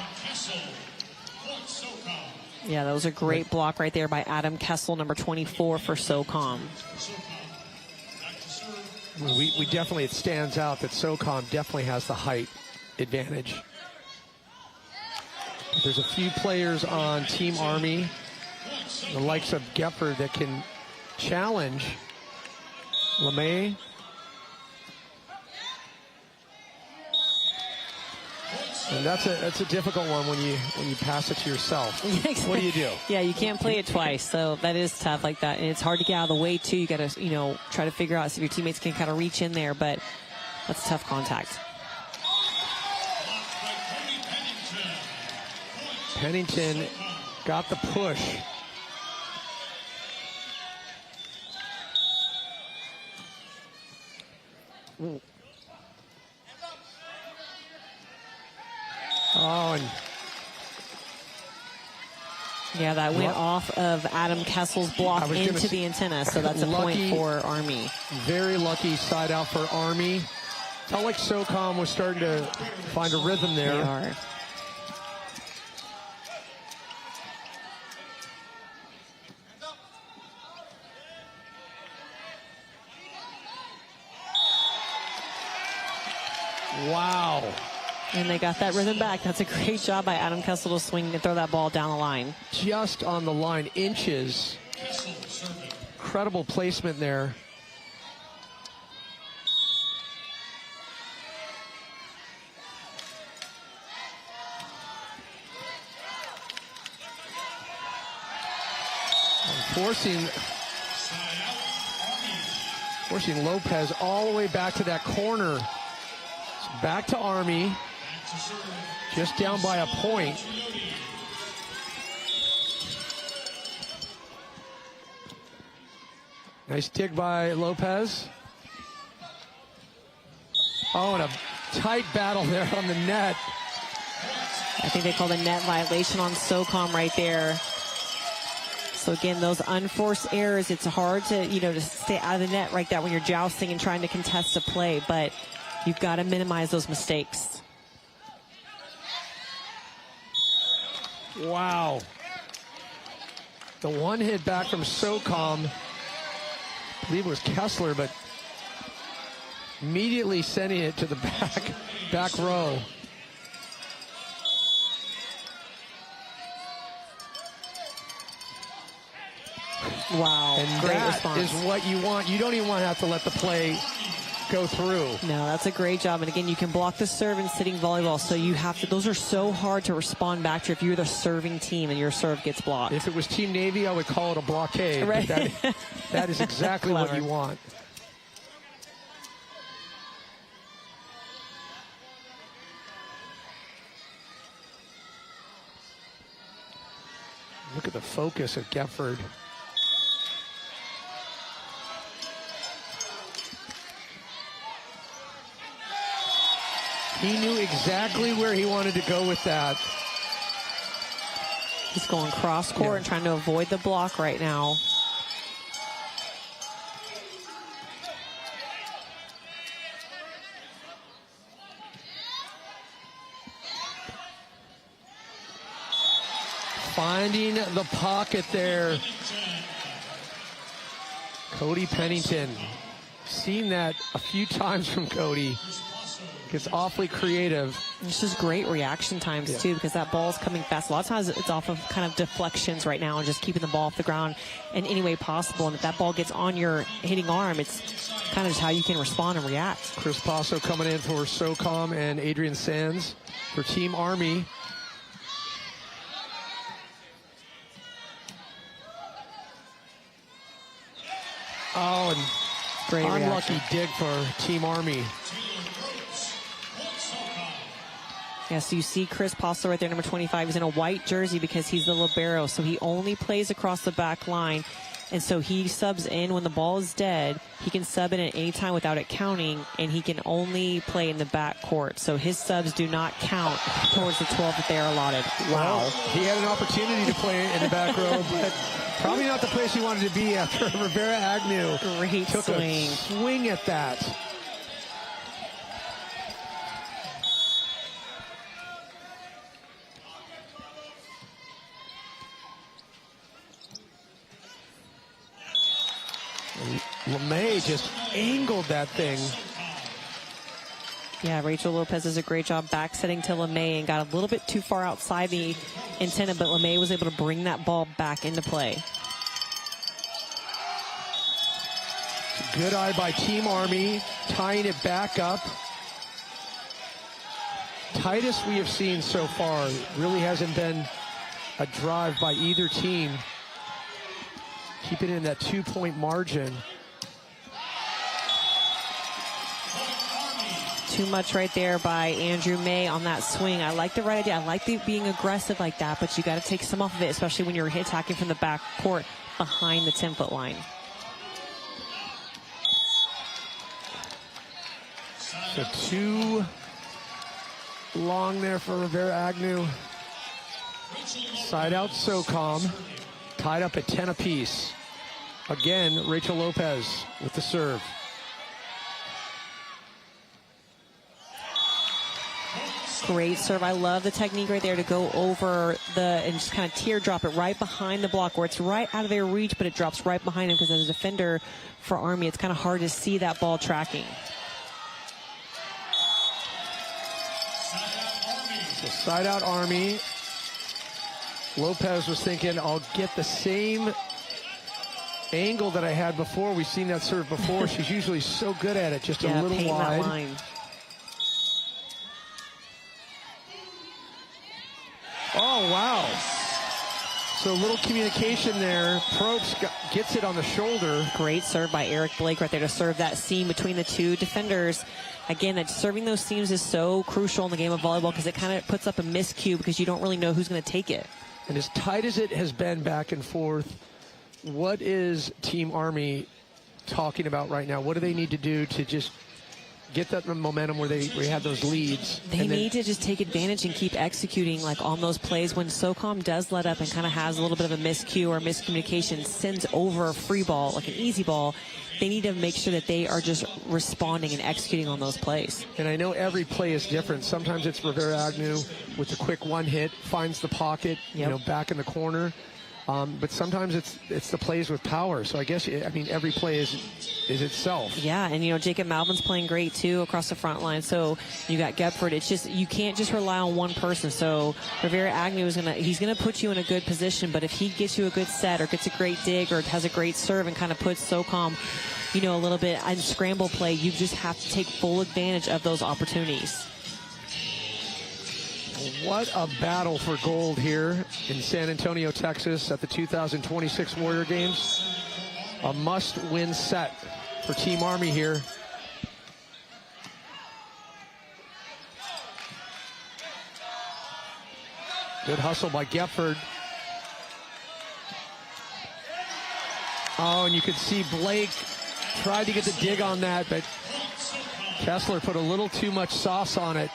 Yeah, that was a great block right there by Adam Kessel, number 24 for SOCOM. We definitely, it stands out that SOCOM definitely has the height advantage. There's a few players on Team Army, the likes of Gepford, that can challenge LeMay. And that's a difficult one when you pass it to yourself. What do you do? Yeah, you can't play it twice, so that is tough like that. And it's hard to get out of the way, too. You got to, try to figure out if your teammates can kind of reach in there, but that's tough contact. Pennington got the push. Ooh. Oh, and yeah, that went off of Adam Kessel's block into the antenna, so that's a point for Army. Very lucky side out for Army. Felt like SOCOM was starting to find a rhythm there. They are. Wow. And they got that rhythm back. That's a great job by Adam Kessel to swing and throw that ball down the line. Just on the line, inches. Incredible placement there. Forcing Lopez all the way back to that corner. Back to Army. Just down by a point. Nice dig by Lopez. Oh, and a tight battle there on the net. I think they called a net violation on SOCOM right there. So again, those unforced errors, it's hard to, to stay out of the net like that when you're jousting and trying to contest a play, but you've got to minimize those mistakes. Wow. The one hit back from SOCOM, I believe it was Kessler, but immediately sending it to the back row. Wow, and great that response. is what you want. You don't even want to have to let the play go through. No, that's a great job. And again, you can block the serve in sitting volleyball, so you have to, those are so hard to respond back to if you're the serving team and your serve gets blocked. If it was Team Navy, I would call it a blockade. Right. But that is exactly what you want. Look at the focus of Gefford. He knew exactly where he wanted to go with that. He's going cross court and trying to avoid the block right now. Finding the pocket there. Cody Pennington. Seen that a few times from Cody. Gets awfully creative. It's just great reaction times too, because that ball's coming fast. A lot of times it's off of kind of deflections right now and just keeping the ball off the ground in any way possible. And if that ball gets on your hitting arm, it's kind of just how you can respond and react. Chris Passo coming in for SOCOM and Adrian Sands for Team Army. Oh, and great unlucky reaction. dig for Team Army. Yeah, so you see Chris Passo right there, number 25. He's in a white jersey because he's the libero, so he only plays across the back line. And so he subs in when the ball is dead. He can sub in at any time without it counting, and he can only play in the back court. So his subs do not count towards the 12 that they are allotted. Wow. Well, he had an opportunity to play in the back row, but probably not the place he wanted to be after Rivera Agnew Great took swing. a swing at that. LeMay just angled that thing. Yeah, Rachel Lopez does a great job back setting to LeMay and got a little bit too far outside the antenna, but LeMay was able to bring that ball back into play. Good eye by Team Army, tying it back up. Tightest we have seen so far. Really hasn't been a drive by either team. Keeping it in that 2-point margin. Too much right there by Andrew May on that swing. I like the right idea. I like being aggressive like that, but you got to take some off of it, especially when you're attacking from the back court behind the 10-foot line. So too long there for Rivera Agnew. Side out SOCOM. Tied up at 10 apiece. Again, Rachel Lopez with the serve. Great serve. I love the technique right there to go over and just kind of teardrop it right behind the block where it's right out of their reach, but it drops right behind him because as a defender for Army, it's kind of hard to see that ball tracking. So side out Army. Lopez was thinking, I'll get the same angle that I had before. We've seen that serve before. She's usually so good at it, just a little painting wide. that line. Oh, wow. So a little communication there. Probst gets it on the shoulder. Great serve by Eric Blake right there to serve that seam between the two defenders. Again, that serving those seams is so crucial in the game of volleyball because it kind of puts up a miscue because you don't really know who's going to take it. And as tight as it has been back and forth, what is Team Army talking about right now? What do they need to do to just get that momentum where they had those leads. They need to just take advantage and keep executing like on those plays when SOCOM does let up and kind of has a little bit of a miscue or miscommunication, sends over a free ball, like an easy ball. They need to make sure that they are just responding and executing on those plays. And I know every play is different. Sometimes it's Rivera Agnew with a quick one hit, finds the pocket, back in the corner. But sometimes it's the plays with power. So I guess, every play is itself. Yeah, and, Jacob Malvin's playing great, too, across the front line. So you got Gepford. It's just, you can't just rely on one person. So Rivera Agnew he's going to put you in a good position. But if he gets you a good set or gets a great dig or has a great serve and kind of puts SOCOM, a little bit in scramble play, you just have to take full advantage of those opportunities. What a battle for gold here in San Antonio, Texas at the 2026 Warrior Games. A must-win set for Team Army here. Good hustle by Gepford. Oh, and you could see Blake tried to get the dig on that, but Kessler put a little too much sauce on it.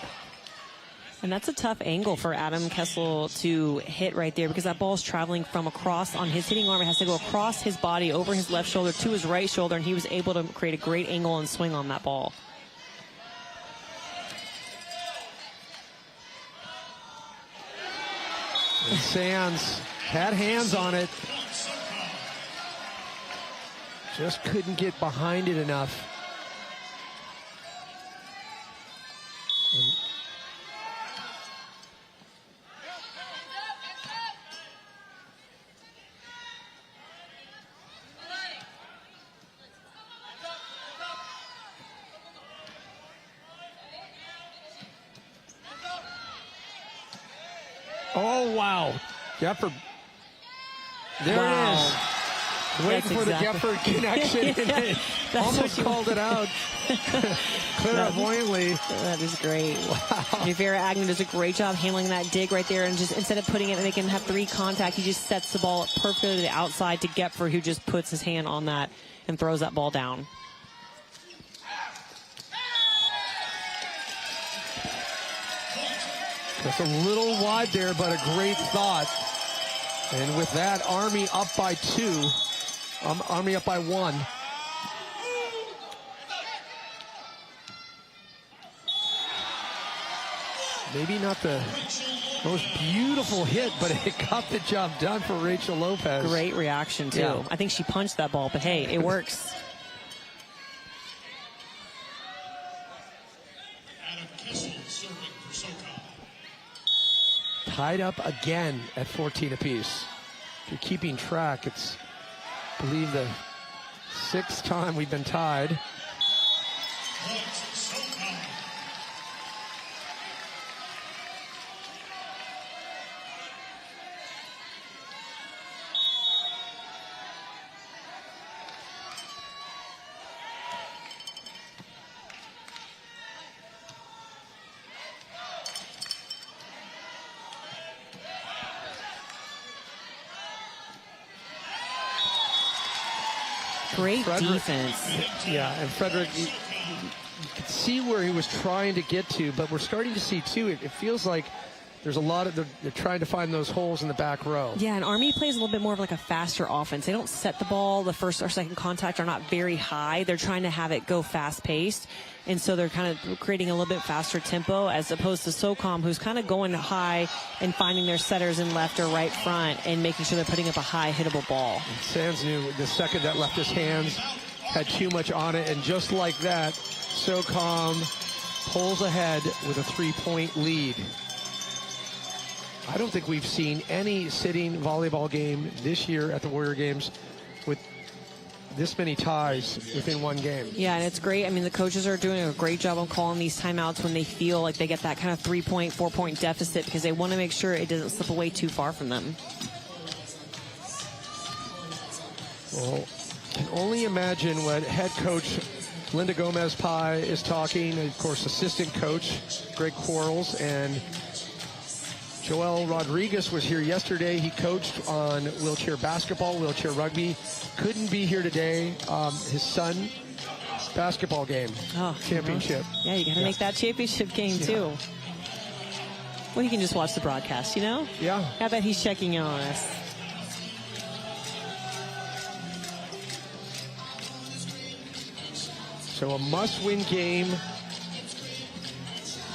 And that's a tough angle for Adam Kessel to hit right there because that ball is traveling from across on his hitting arm. It has to go across his body, over his left shoulder to his right shoulder, and he was able to create a great angle and swing on that ball. And Sands had hands on it. Just couldn't get behind it enough. Oh, wow. Gepford. There it is. Waiting for the Gepford connection. Yeah, almost called it out clairvoyantly. That is great. Wow. Rivera Agnew does a great job handling that dig right there. And just instead of putting it, they can have three contact, he just sets the ball perfectly to the outside to Gepford, who just puts his hand on that and throws that ball down. That's a little wide there, but a great thought. And with that, Army up by 2. Army up by 1. Maybe not the most beautiful hit, but it got the job done for Rachel Lopez. Great reaction, too. Yeah. I think she punched that ball, but hey, it works. Tied up again at 14 apiece. If you're keeping track, it's, I believe, the 6th time we've been tied. Great defense. Yeah, and Frederick, you could see where he was trying to get to, but we're starting to see, too, it feels like there's a lot of, they're trying to find those holes in the back row. Yeah, and Army plays a little bit more of like a faster offense. They don't set the ball. The first or second contact are not very high. They're trying to have it go fast-paced. And so they're kind of creating a little bit faster tempo as opposed to SOCOM, who's kind of going high and finding their setters in left or right front and making sure they're putting up a high hittable ball. And Sands knew the second that left his hands, had too much on it. And just like that, SOCOM pulls ahead with a 3-point lead. I don't think we've seen any sitting volleyball game this year at the Warrior Games with this many ties within one game. Yeah, and it's great. I mean, the coaches are doing a great job on calling these timeouts when they feel like they get that kind of 3-point, 4-point deficit because they want to make sure it doesn't slip away too far from them. Well, can only imagine what head coach Linda Gomez-Pye is talking. Of course, assistant coach Greg Quarles and Joel Rodriguez was here yesterday. He coached on wheelchair basketball, wheelchair rugby. Couldn't be here today. His son basketball game. Oh, Championship. Yeah, you got to make that championship game, too. Well, he can just watch the broadcast, you know? Yeah. I bet he's checking in on us. So a must-win game,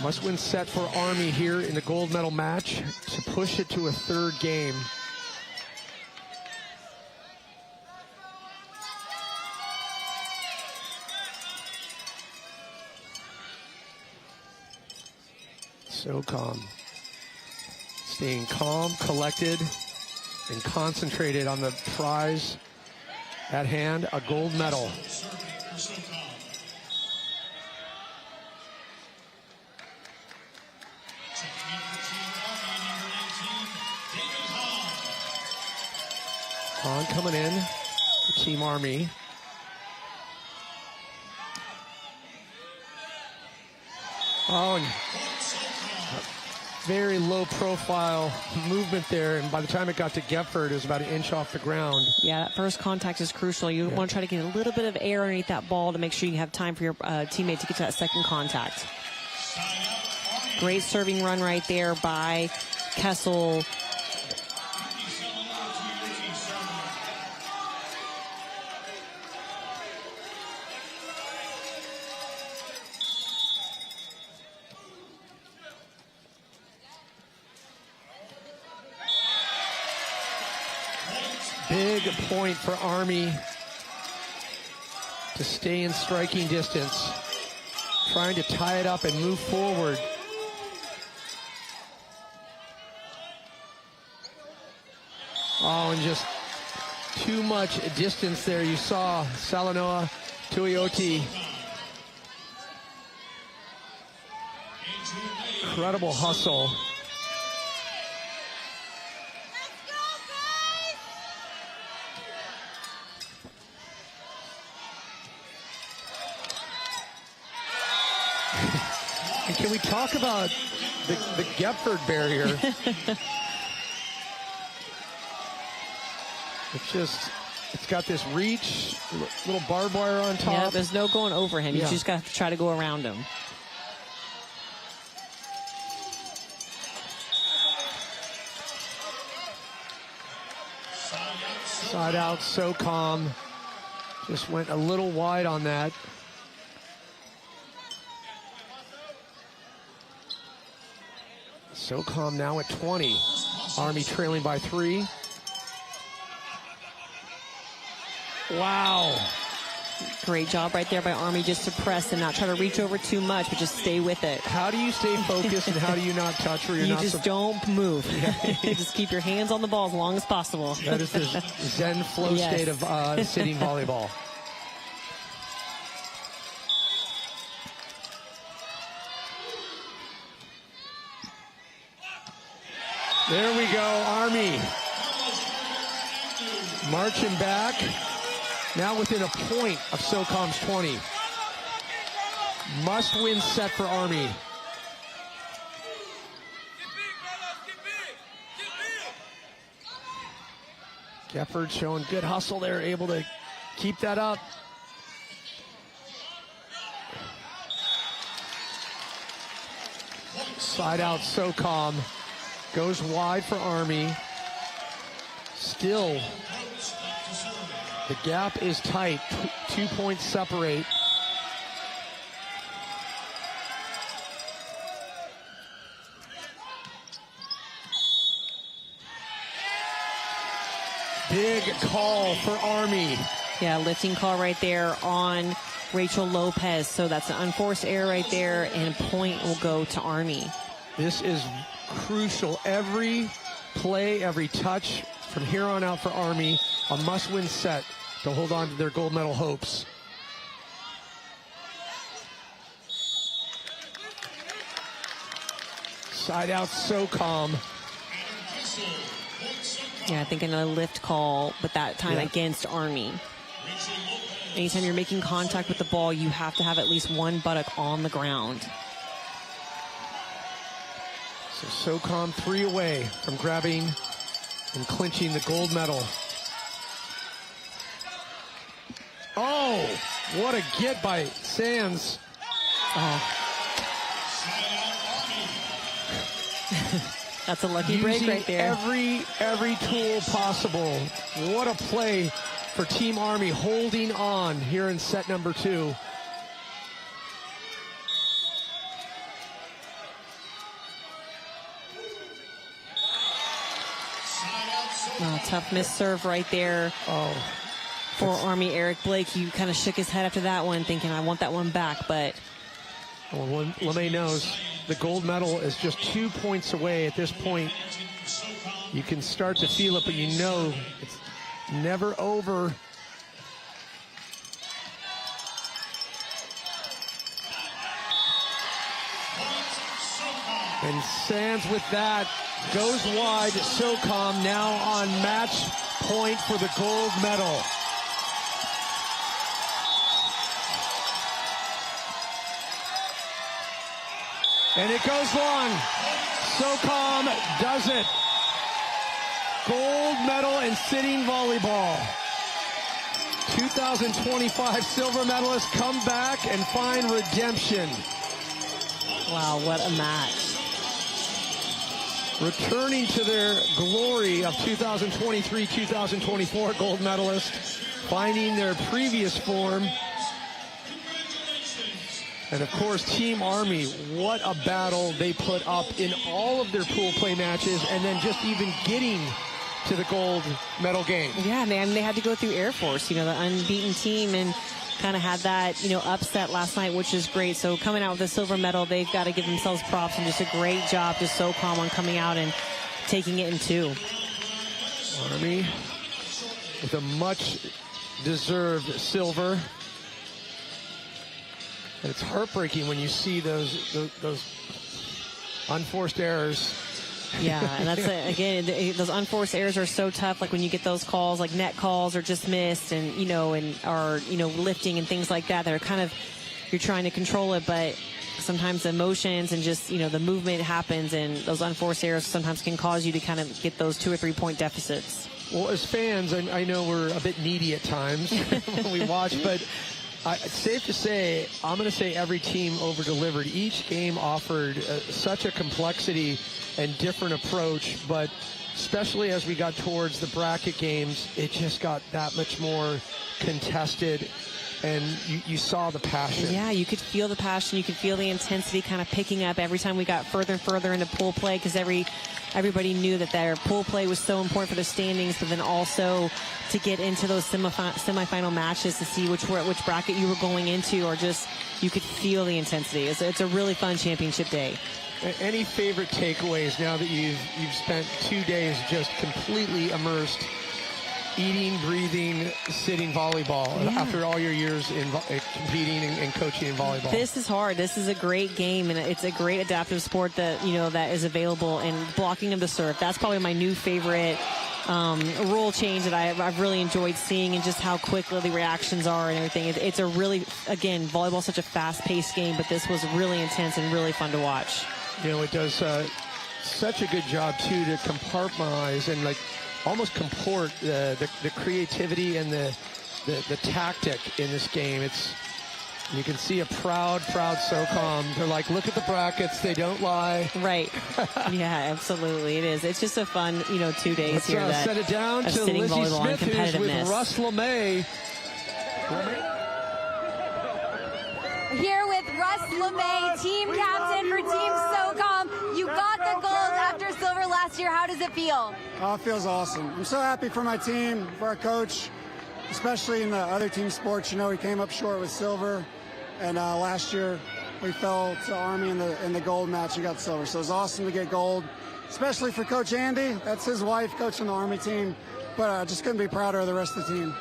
must-win set for Army here in the gold medal match to push it to a third game. So calm. Staying calm, collected, and concentrated on the prize at hand, a gold medal. On coming in for Team Army. Oh, and very low profile movement there, and by the time it got to Gefford, it was about an inch off the ground. Yeah, that first contact is crucial. You want to try to get a little bit of air underneath that ball to make sure you have time for your teammate to get to that second contact. Great serving run right there by Kessel. Big point for Army to stay in striking distance, trying to tie it up and move forward. Oh, and just too much distance there. You saw Salanoa Tuioti. Incredible hustle. And can we talk about the Gefford barrier? It's got this reach, little barbed wire on top. Yeah, there's no going over him. You just got to try to go around him. Side out, so calm. Just went a little wide on that. So calm now at 20. Army trailing by 3. Wow. Great job right there by Army just to press and not try to reach over too much, but just stay with it. How do you stay focused and how do you not touch where you're you not? You just don't move. Just keep your hands on the ball as long as possible. That is the Zen flow state of sitting volleyball. There we go, Army. Marching back. Now within a point of SOCOM's 20. Must-win set for Army. Gefford showing good hustle there, able to keep that up. Side out, SOCOM. Goes wide for Army. Still, the gap is tight. 2 points separate. Big call for Army. Yeah, lifting call right there on Rachel Lopez. So that's an unforced error right there, and point will go to Army. This is crucial. Every play, every touch from here on out for Army, a must-win set to hold on to their gold medal hopes. Side out, so calm. Yeah, I think another lift call, but that time against Army. Anytime you're making contact with the ball, you have to have at least one buttock on the ground. So calm, 3 away from grabbing and clinching the gold medal. Oh, What a get by Sands. Oh. That's a lucky break right there. Every tool possible. What a play for Team Army, holding on here in set number 2. Oh, tough miss serve right there. Oh, for Army. Eric Blake, he kind of shook his head after that one, thinking, I want that one back, but... Well, LeMay knows the gold medal is just 2 points away at this point. You can start to feel it, but you know it's never over. And Sands with that goes wide. SOCOM now on match point for the gold medal. And it goes long. SOCOM does it. Gold medal in sitting volleyball. 2025 silver medalists come back and find redemption. Wow, what a match. Returning to their glory of 2023-2024 gold medalists, finding their previous form. And of course, Team Army, what a battle they put up in all of their pool play matches, and then just even getting to the gold medal game. Yeah, man, they had to go through Air Force, the unbeaten team, and kind of had that, upset last night, which is great. So coming out with a silver medal, they've got to give themselves props, and just a great job to SOCOM on coming out and taking it in 2. Army with a much deserved silver. And it's heartbreaking when you see those unforced errors. Yeah, and that's, again, those unforced errors are so tough, like when you get those calls, like net calls or just missed, and, lifting and things like that are kind of, you're trying to control it, but sometimes emotions and just, the movement happens, and those unforced errors sometimes can cause you to kind of get those 2 or 3 point deficits. Well, as fans, I know we're a bit needy at times when we watch, but it's safe to say, I'm going to say every team over-delivered. Each game offered such a complexity and different approach, but especially as we got towards the bracket games, it just got that much more contested, and you saw the passion. Yeah, you could feel the passion. You could feel the intensity kind of picking up every time we got further and further into pool play, because everybody knew that their pool play was so important for the standings, but then also to get into those semifinal matches to see which bracket you were going into, or just you could feel the intensity. It's a really fun championship day. Any favorite takeaways now that you've spent 2 days just completely immersed, eating, breathing, sitting volleyball after all your years in competing and coaching in volleyball? This is hard. This is a great game, and it's a great adaptive sport that that is available. And blocking of the serve, that's probably my new favorite rule change that I've really enjoyed seeing, and just how quickly the reactions are and everything. It's a really, again, volleyball is such a fast-paced game, but this was really intense and really fun to watch. It does such a good job, too, to compartmentalize and almost comport the creativity and the tactic in this game. You can see a proud SOCOM. They're like, look at the brackets, they don't lie. Right. Yeah, absolutely. It is. It's just a fun, 2 days. Let's here. Set it down to Lizzie Smith, who's with Russ LeMay. Here with Russ LeMay, team captain for Team SOCOM. You got the gold after silver last year. How does it feel? Oh, it feels awesome. I'm so happy for my team, for our coach, especially in the other team sports. We came up short with silver, and last year we fell to Army in the gold match and got silver. So it was awesome to get gold, especially for Coach Andy. That's his wife, coaching the Army team. But just couldn't be prouder of the rest of the team.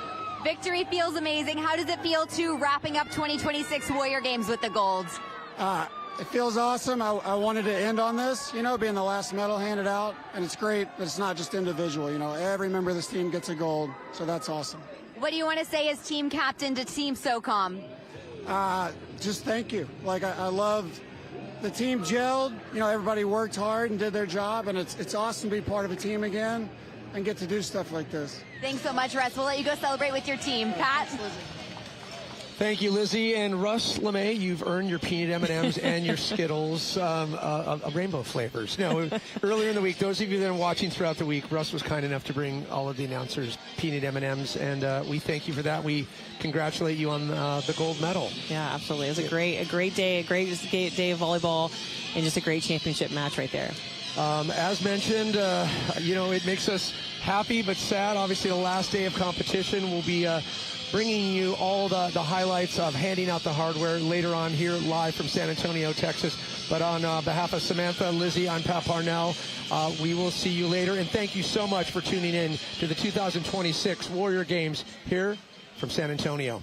Victory feels amazing. How does it feel to wrapping up 2026 Warrior Games with the golds? It feels awesome. I wanted to end on this, being the last medal handed out. And it's great that it's not just individual. Every member of this team gets a gold. So that's awesome. What do you want to say as team captain to Team SOCOM? Just thank you. I love the team gelled. Everybody worked hard and did their job. And it's awesome to be part of a team again and get to do stuff like this. Thanks so much, Russ. We'll let you go celebrate with your team. Pat? Thank you, Lizzie. And Russ LeMay, you've earned your peanut M&Ms and your Skittles rainbow flavors. No, earlier in the week, those of you that are watching throughout the week, Russ was kind enough to bring all of the announcers peanut M&Ms, and we thank you for that. We congratulate you on the gold medal. Yeah, absolutely. It was a great day, a great day of volleyball, and just a great championship match right there. As mentioned, it makes us happy but sad. Obviously, the last day of competition will be bringing you all the highlights of handing out the hardware later on here live from San Antonio, Texas. But on behalf of Samantha, Lizzie, I'm Pat Parnell. We will see you later. And thank you so much for tuning in to the 2026 Warrior Games here from San Antonio.